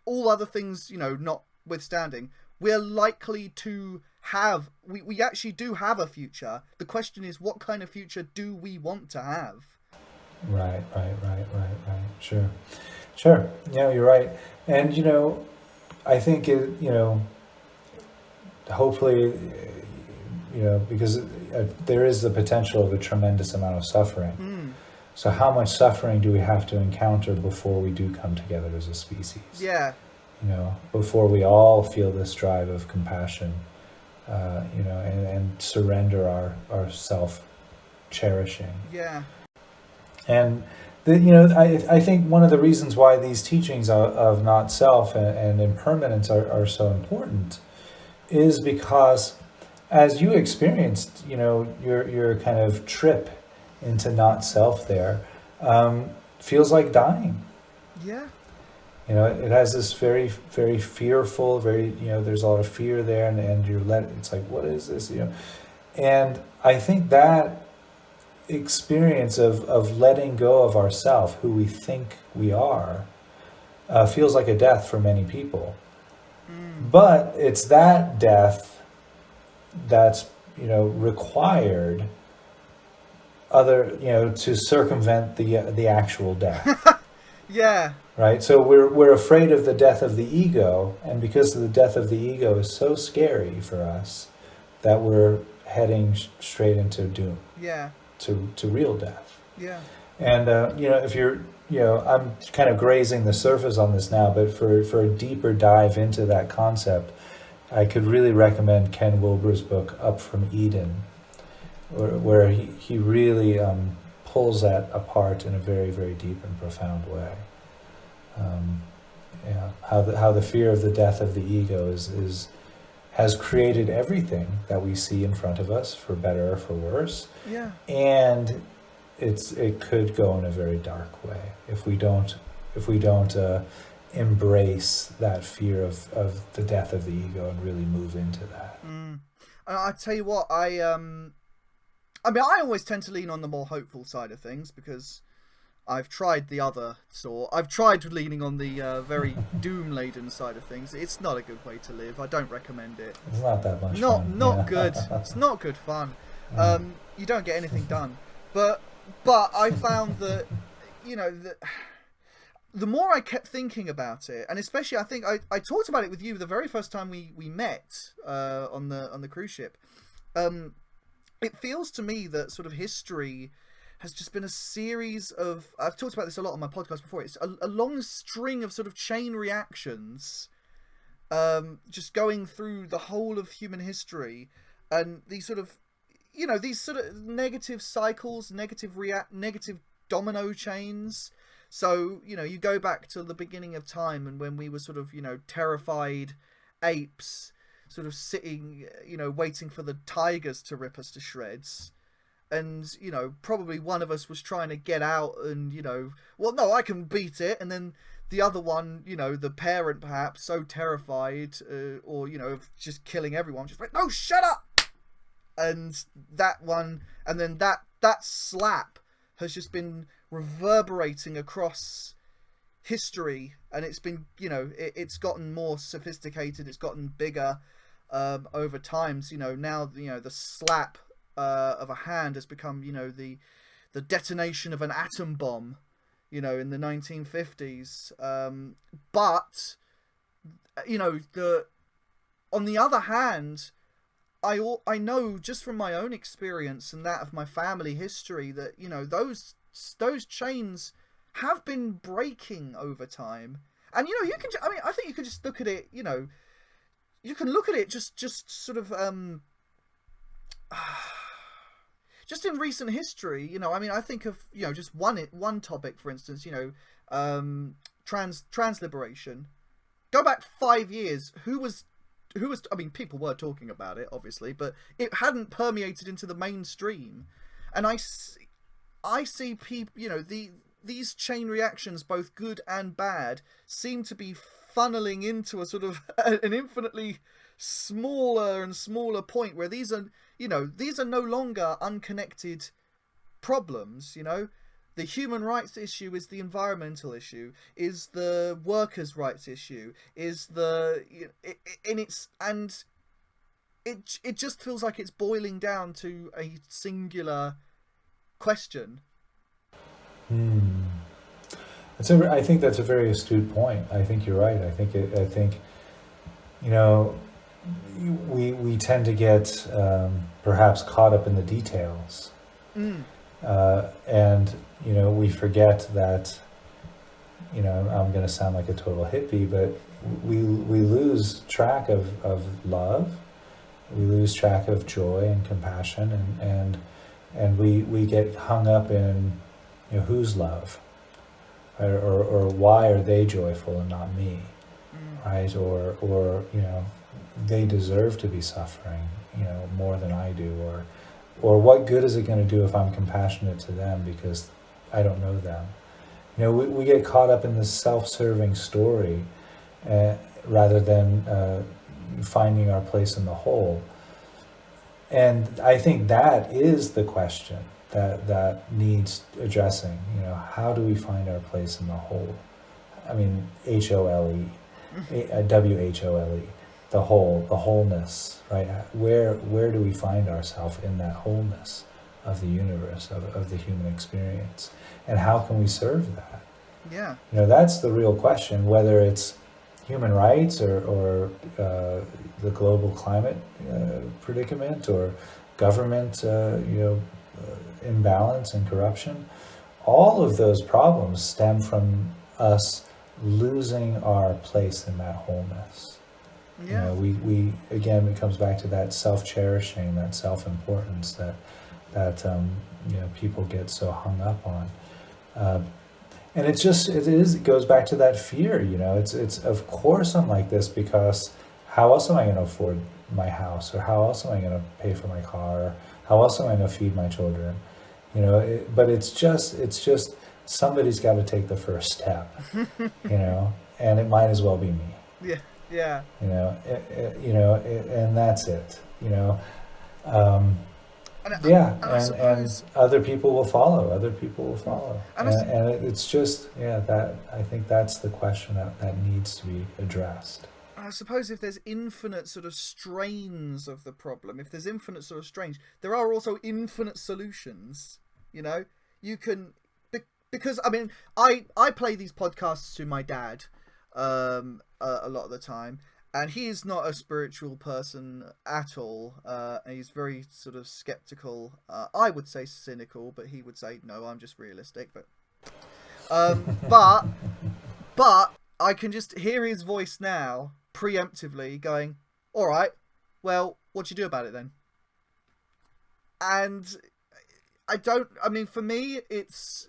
all other things, you know, notwithstanding, we're likely to have, we actually do have a future. The question is, what kind of future do we want to have? Right. Sure. Yeah, you're right. And, you know, I think hopefully, you know, because there is the potential of a tremendous amount of suffering. So how much suffering do we have to encounter before we do come together as a species? Yeah. You know, before we all feel this drive of compassion, you know, and surrender our self-cherishing. Yeah. And, you know, I think one of the reasons why these teachings of not self and impermanence are so important is because as you experienced, you know, your kind of trip into not self there, feels like dying. Yeah. You know, it has this very, very fearful, you know, there's a lot of fear there, and it's like, what is this, you know? And I think that experience of letting go of ourself, who we think we are, feels like a death for many people. But it's that death that's, you know, required to circumvent the actual death. Yeah. Right? So we're afraid of the death of the ego, and because the death of the ego is so scary for us that we're heading straight into doom. Yeah. To real death. Yeah. And you know, if you're, you know, I'm kind of grazing the surface on this now, but for a deeper dive into that concept, I could really recommend Ken Wilber's book Up from Eden, where he really pulls that apart in a very, very deep and profound way. Yeah, how the fear of the death of the ego has created everything that we see in front of us, for better or for worse. Yeah. And it could go in a very dark way if we don't embrace that fear of the death of the ego and really move into that. And I tell you what, I mean, I always tend to lean on the more hopeful side of things because I've tried the other sort. I've tried leaning on the very doom-laden side of things. It's not a good way to live. I don't recommend it. It's not that much fun. Not good. It's not good fun. You don't get anything done. But I found that, you know, the more I kept thinking about it, and especially I think I talked about it with you the very first time we met on the cruise ship. It feels to me that sort of history has just been a series of, I've talked about this a lot on my podcast before, it's a long string of sort of chain reactions, just going through the whole of human history, and these sort of, you know, these sort of negative cycles, negative domino chains. So, you know, you go back to the beginning of time, and when we were sort of, you know, terrified apes, sort of sitting, you know, waiting for the tigers to rip us to shreds. And, you know, probably one of us was trying to get out and, you know, well, no, I can beat it. And then the other one, you know, the parent perhaps so terrified, or, you know, of just killing everyone, just like, no, shut up. And that one, and then that slap has just been reverberating across history, and it's been, you know, it's gotten more sophisticated, it's gotten bigger over time. So, you know, now, you know, the slap of a hand has become, you know, the detonation of an atom bomb, you know, in the 1950s. But, you know, on the other hand, I know just from my own experience and that of my family history that, you know, those chains have been breaking over time. And, you know, you can, I mean, I think you can just look at it, you know, you can look at it just sort of, just in recent history, you know, I mean, I think of, you know, just one topic, for instance, you know, trans liberation. Go back 5 years, who was, I mean, people were talking about it, obviously, but it hadn't permeated into the mainstream. And I see people, you know, these chain reactions, both good and bad, seem to be funneling into a sort of an infinitely smaller and smaller point where these are, you know, these are no longer unconnected problems. You know, the human rights issue is the environmental issue, is the workers' rights issue, is the, it just feels like it's boiling down to a singular question. I think that's a very astute point. I think you're right. I think you know, we tend to get perhaps caught up in the details, and you know, we forget that, you know, I'm going to sound like a total hippie, but we lose track of love, we lose track of joy and compassion, and we get hung up in, you know, whose love, right? or why are they joyful and not me, right? Or you know, they deserve to be suffering, you know, more than I do, or what good is it going to do if I'm compassionate to them because I don't know them? You know, we get caught up in this self-serving story rather than finding our place in the whole. And I think that is the question that needs addressing. You know, how do we find our place in the whole? I mean, HOLE, WHOLE, the whole, the wholeness, right? Where do we find ourselves in that wholeness of the universe, of the human experience? And how can we serve that? Yeah. You know, that's the real question, whether it's human rights or the global climate predicament or government, you know, imbalance and corruption. All of those problems stem from us losing our place in that wholeness. Yeah. You know, we again, it comes back to that self-cherishing, that self-importance that you know, people get so hung up on. And it goes back to that fear, you know, it's of course I'm like this because how else am I going to afford my house, or how else am I going to pay for my car, or how else am I going to feed my children, you know, but it's just somebody's got to take the first step, you know, and it might as well be me. Yeah. You know, and that's it, you know. And other people will follow. And it's just, that I think that's the question that needs to be addressed. I suppose if there's infinite sort of strains of the problem, if there's infinite sort of strains, there are also infinite solutions. You know, you can, because I mean, I play these podcasts to my dad a lot of the time. And he is not a spiritual person at all. He's very sort of skeptical. I would say cynical, but he would say, no, I'm just realistic. But I can just hear his voice now, preemptively, going, all right, well, what'd you do about it then? And I mean, for me, it's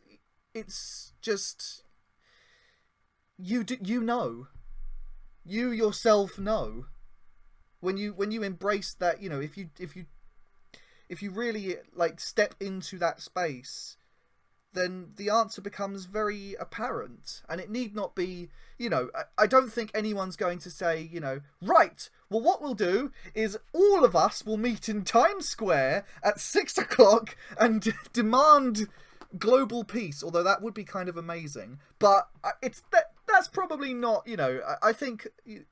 just, you know. You yourself know when you embrace that, you know, if you really like step into that space, then the answer becomes very apparent. And it need not be, I don't think anyone's going to say, right, well, what we'll do is all of us will meet in Times Square at 6 o'clock and demand global peace, although that would be kind of amazing. But that's probably not, I think it.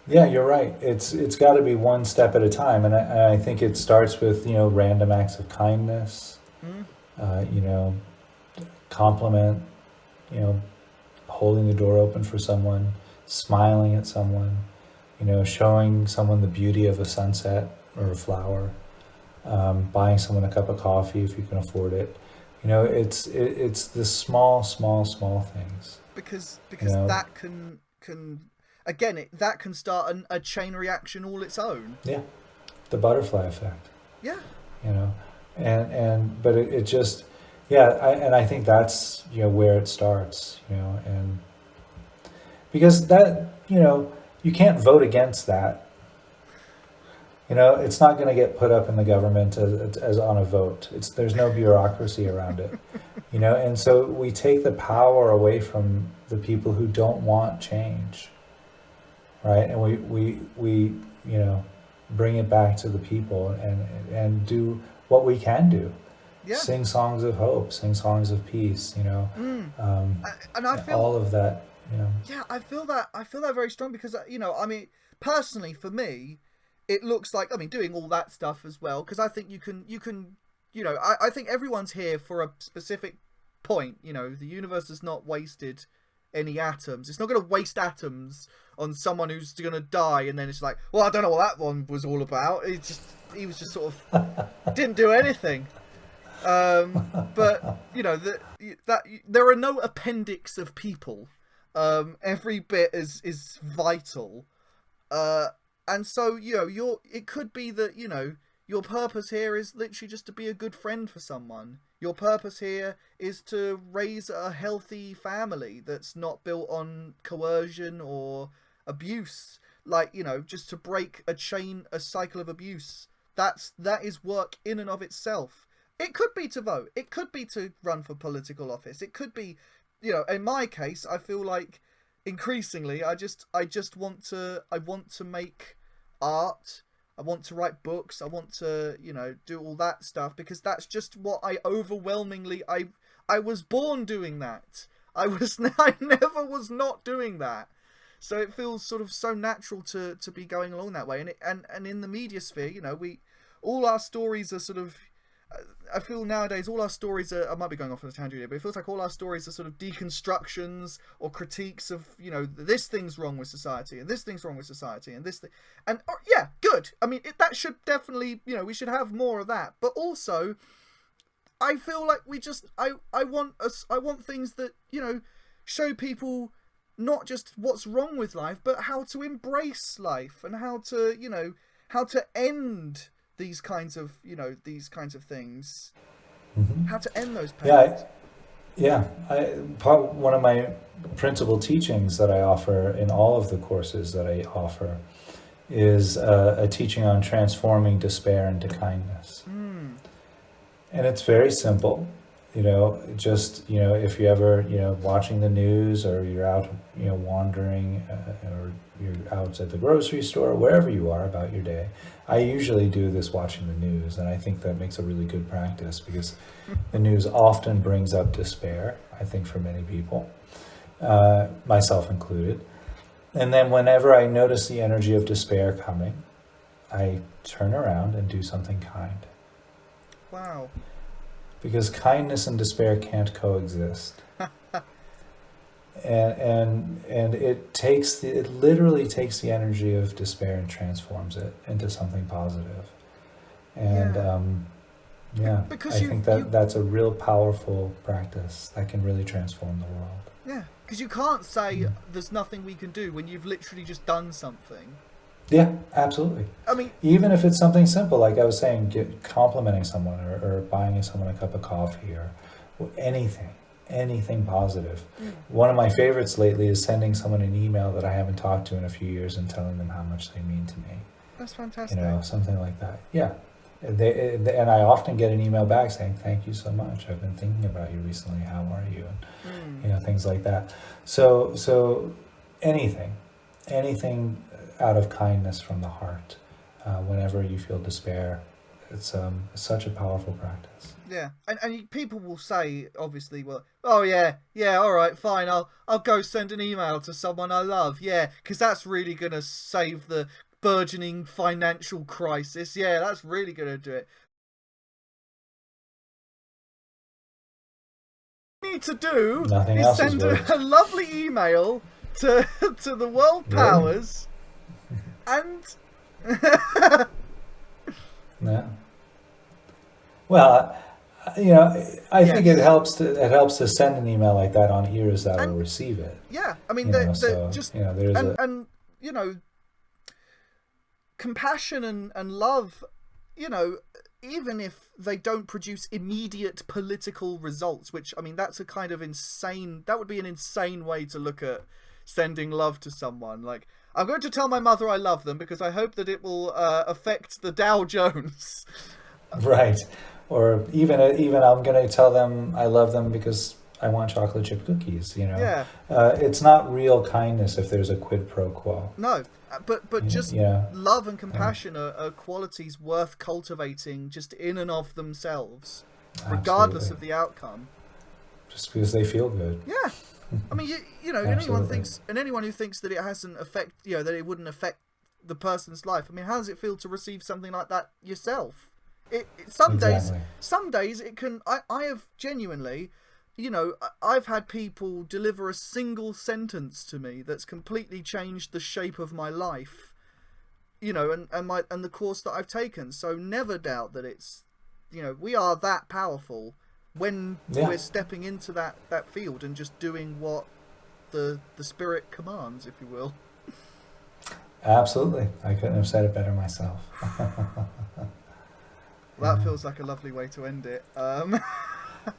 Yeah, you're right. It's got to be one step at a time, and I think it starts with random acts of kindness, compliment, holding the door open for someone, smiling at someone, showing someone the beauty of a sunset or a flower, buying someone a cup of coffee if you can afford it. It's the small things. Because that can again, that can start a chain reaction all its own. Yeah, the butterfly effect. Yeah. But it just, I think that's where it starts. And because that you can't vote against that. It's not going to get put up in the government as on a vote. There's no bureaucracy around it. And so we take the power away from the people who don't want change. Right, and we bring it back to the people and do what we can do. Yeah. Sing songs of hope, sing songs of peace. And I feel all of that. Yeah, I feel that very strong because personally for me, it looks like doing all that stuff as well, because I think you can I think everyone's here for a specific point. The universe has not wasted any atoms. It's not going to waste atoms on someone who's going to die, and then it's like, well, I don't know what that one was all about. He was just sort of didn't do anything. But that there are no appendix of people. Every bit is vital, and so it could be that your purpose here is literally just to be a good friend for someone. Your purpose here is to raise a healthy family that's not built on coercion or abuse. Just to break a cycle of abuse. That is work in and of itself. It could be to vote. It could be to run for political office. It could be, in my case, I feel like increasingly I want to make art. I want to write books. I want to, do all that stuff, because that's just what I was born doing that. I never was not doing that. So it feels sort of so natural to be going along that way. And in the media sphere, all our stories are sort of, I feel nowadays all our stories are, I might be going off on a tangent here, but it feels like all our stories are sort of deconstructions or critiques of, this thing's wrong with society and this thing's wrong with society and this thing. And yeah, good. That should definitely, we should have more of that. But also, I feel like I want things that, show people not just what's wrong with life, but how to embrace life and how to end these kinds of things. Mm-hmm. How to end those pains. One of my principal teachings that I offer in all of the courses that I offer is a teaching on transforming despair into kindness. And it's very simple. If you ever, watching the news, or you're out, wandering, or you're out at the grocery store, wherever you are about your day, I usually do this watching the news, and I think that makes a really good practice, because the news often brings up despair, I think, for many people, myself included. And then whenever I notice the energy of despair coming, I turn around and do something kind. Wow. Because kindness and despair can't coexist. and it literally takes the energy of despair and transforms it into something positive. And I think that's a real powerful practice that can really transform the world. Yeah, because you can't say there's nothing we can do when you've literally just done something. Yeah, absolutely. Even if it's something simple, like I was saying, complimenting someone or buying someone a cup of coffee or anything positive. One of my favorites lately is sending someone an email that I haven't talked to in a few years and telling them how much they mean to me. That's fantastic. Something like that. Yeah. And I often get an email back saying, "Thank you so much. I've been thinking about you recently. How are you?" And things like that. So anything out of kindness from the heart. Whenever you feel despair, it's such a powerful practice. Yeah, and people will say, obviously, well, oh yeah, all right, fine, I'll go send an email to someone I love, yeah, because that's really gonna save the burgeoning financial crisis. Yeah, that's really gonna do it. What you need to do is send a lovely email to the world powers, and yeah. Well, I think it helps to send an email like that on ears that will receive it. Yeah, I mean, compassion and love, even if they don't produce immediate political results, which, I mean, that's a kind of insane, that would be an insane way to look at sending love to someone. Like, I'm going to tell my mother I love them because I hope that it will affect the Dow Jones. Right. Or even I'm going to tell them I love them because I want chocolate chip cookies, Yeah. It's not real kindness if there's a quid pro quo. No, but just love and compassion are qualities worth cultivating just in and of themselves, regardless of the outcome. Just because they feel good. Yeah. I mean, anyone who thinks that it hasn't that it wouldn't affect the person's life. I mean, how does it feel to receive something like that yourself? Some days it can. I have genuinely, I've had people deliver a single sentence to me that's completely changed the shape of my life, and the course that I've taken. So never doubt that it's, we are that powerful when we're stepping into that field and just doing what the spirit commands, if you will. Absolutely. I couldn't have said it better myself. Well, that feels like a lovely way to end it.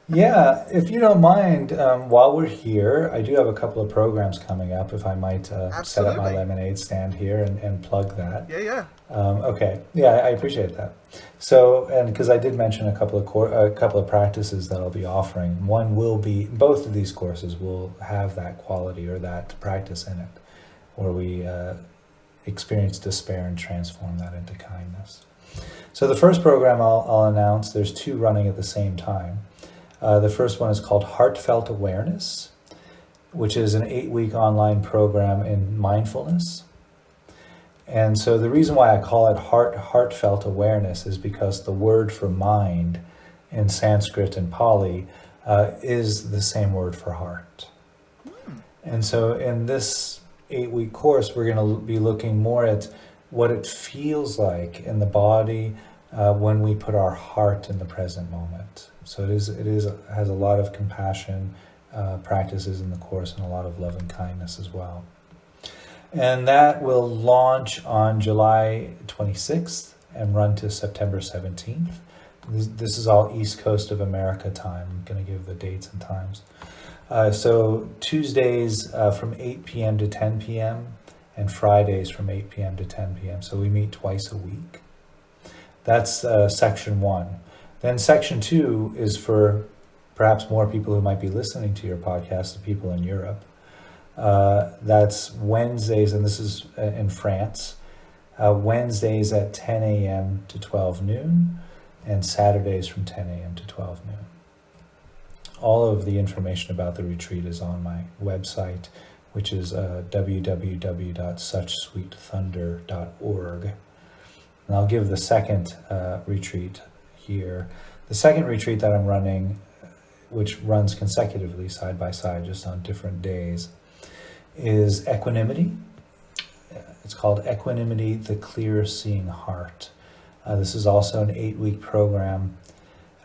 Yeah, if you don't mind, while we're here, I do have a couple of programs coming up, if I might set up my lemonade stand here and plug that. Yeah. Okay. Yeah, I appreciate that. So, and because I did mention a couple of practices that I'll be offering. One will be, both of these courses will have that quality or that practice in it, where we experience despair and transform that into kindness. So the first program I'll announce, there's two running at the same time. The first one is called Heartfelt Awareness, which is an 8-week online program in mindfulness. And so the reason why I call it heartfelt awareness is because the word for mind in Sanskrit and Pali is the same word for heart. And so in this 8-week course, we're going to be looking more at what it feels like in the body when we put our heart in the present moment. So it has a lot of compassion practices in the course and a lot of love and kindness as well. And that will launch on July 26th and run to September 17th. This is all East Coast of America time. I'm going to give the dates and times. So Tuesdays from 8 p.m. to 10 p.m. and Fridays from 8 p.m. to 10 p.m. So we meet twice a week. That's section 1. Then section 2 is for perhaps more people who might be listening to your podcast, the people in Europe. That's Wednesdays, and this is in France, Wednesdays at 10 a.m. to 12 noon, and Saturdays from 10 a.m. to 12 noon. All of the information about the retreat is on my website, which is www.suchsweetthunder.org. And I'll give the second retreat here. The second retreat that I'm running, which runs consecutively side by side, just on different days, is Equanimity. It's called Equanimity, the Clear Seeing Heart. This is also an 8-week program.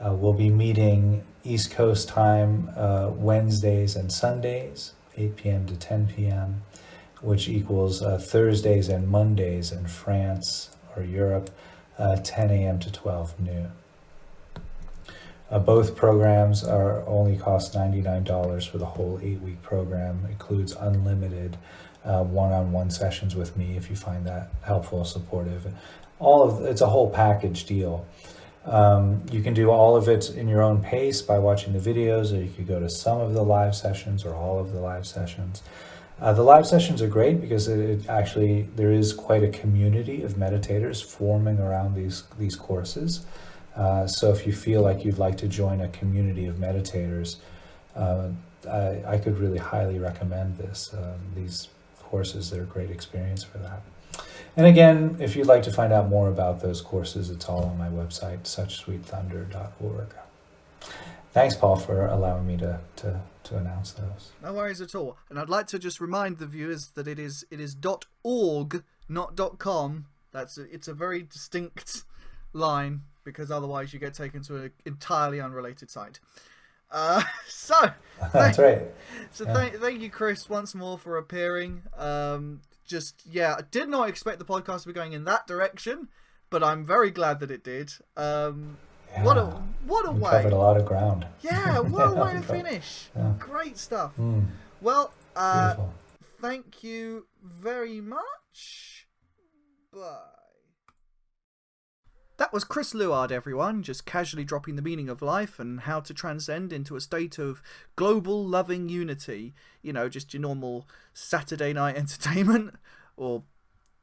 We'll be meeting East Coast time Wednesdays and Sundays, 8 p.m. to 10 p.m., which equals Thursdays and Mondays in France or Europe, 10 a.m. to 12 noon. Both programs only cost $99 for the whole 8-week program. It includes unlimited one-on-one sessions with me if you find that helpful, supportive. it's a whole package deal. You can do all of it in your own pace by watching the videos, or you could go to some of the live sessions or all of the live sessions. The live sessions are great because it actually, there is quite a community of meditators forming around these courses. So if you feel like you'd like to join a community of meditators, I could really highly recommend these courses. They're a great experience for that. And again, if you'd like to find out more about those courses, it's all on my website, suchsweetthunder.org. Thanks, Paul, for allowing me to announce those. No worries at all. And I'd like to just remind the viewers that it is .org, not .com. It's a very distinct line, because otherwise you get taken to an entirely unrelated site. So that's right. So thank you, Chris, once more for appearing. I did not expect the podcast to be going in that direction, but I'm very glad that it did. What a way! Covered a lot of ground. Yeah, what a way to finish. Yeah. Great stuff. Well, thank you very much. Bye. That was Chris Luard, everyone, just casually dropping the meaning of life and how to transcend into a state of global loving unity. You know, just your normal Saturday night entertainment, or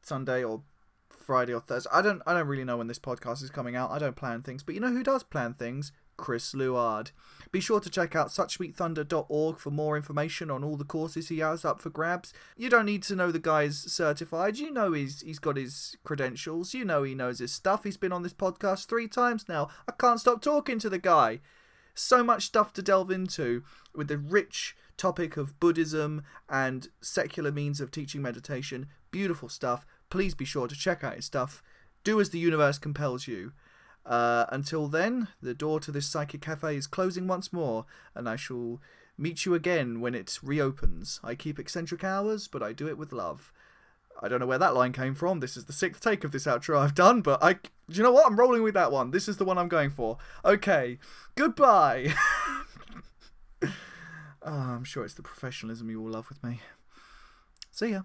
Sunday or Friday or Thursday. I don't really know when this podcast is coming out. I don't plan things, but you know who does plan things? Chris Luard. Be sure to check out suchsweetthunder.org for more information on all the courses he has up for grabs. You don't need to know the guy's certified. You know he's got his credentials. You know he knows his stuff. He's been on this podcast 3 times now. I can't stop talking to the guy. So much stuff to delve into with the rich topic of Buddhism and secular means of teaching meditation. Beautiful stuff. Please be sure to check out his stuff. Do as the universe compels you. Until then, the door to this psychic cafe is closing once more, and I shall meet you again when it reopens. I keep eccentric hours, but I do it with love. I don't know where that line came from. This is the 6th take of this outro I've done, but do you know what? I'm rolling with that one. This is the one I'm going for. Okay, goodbye. I'm sure it's the professionalism you all love with me. See ya.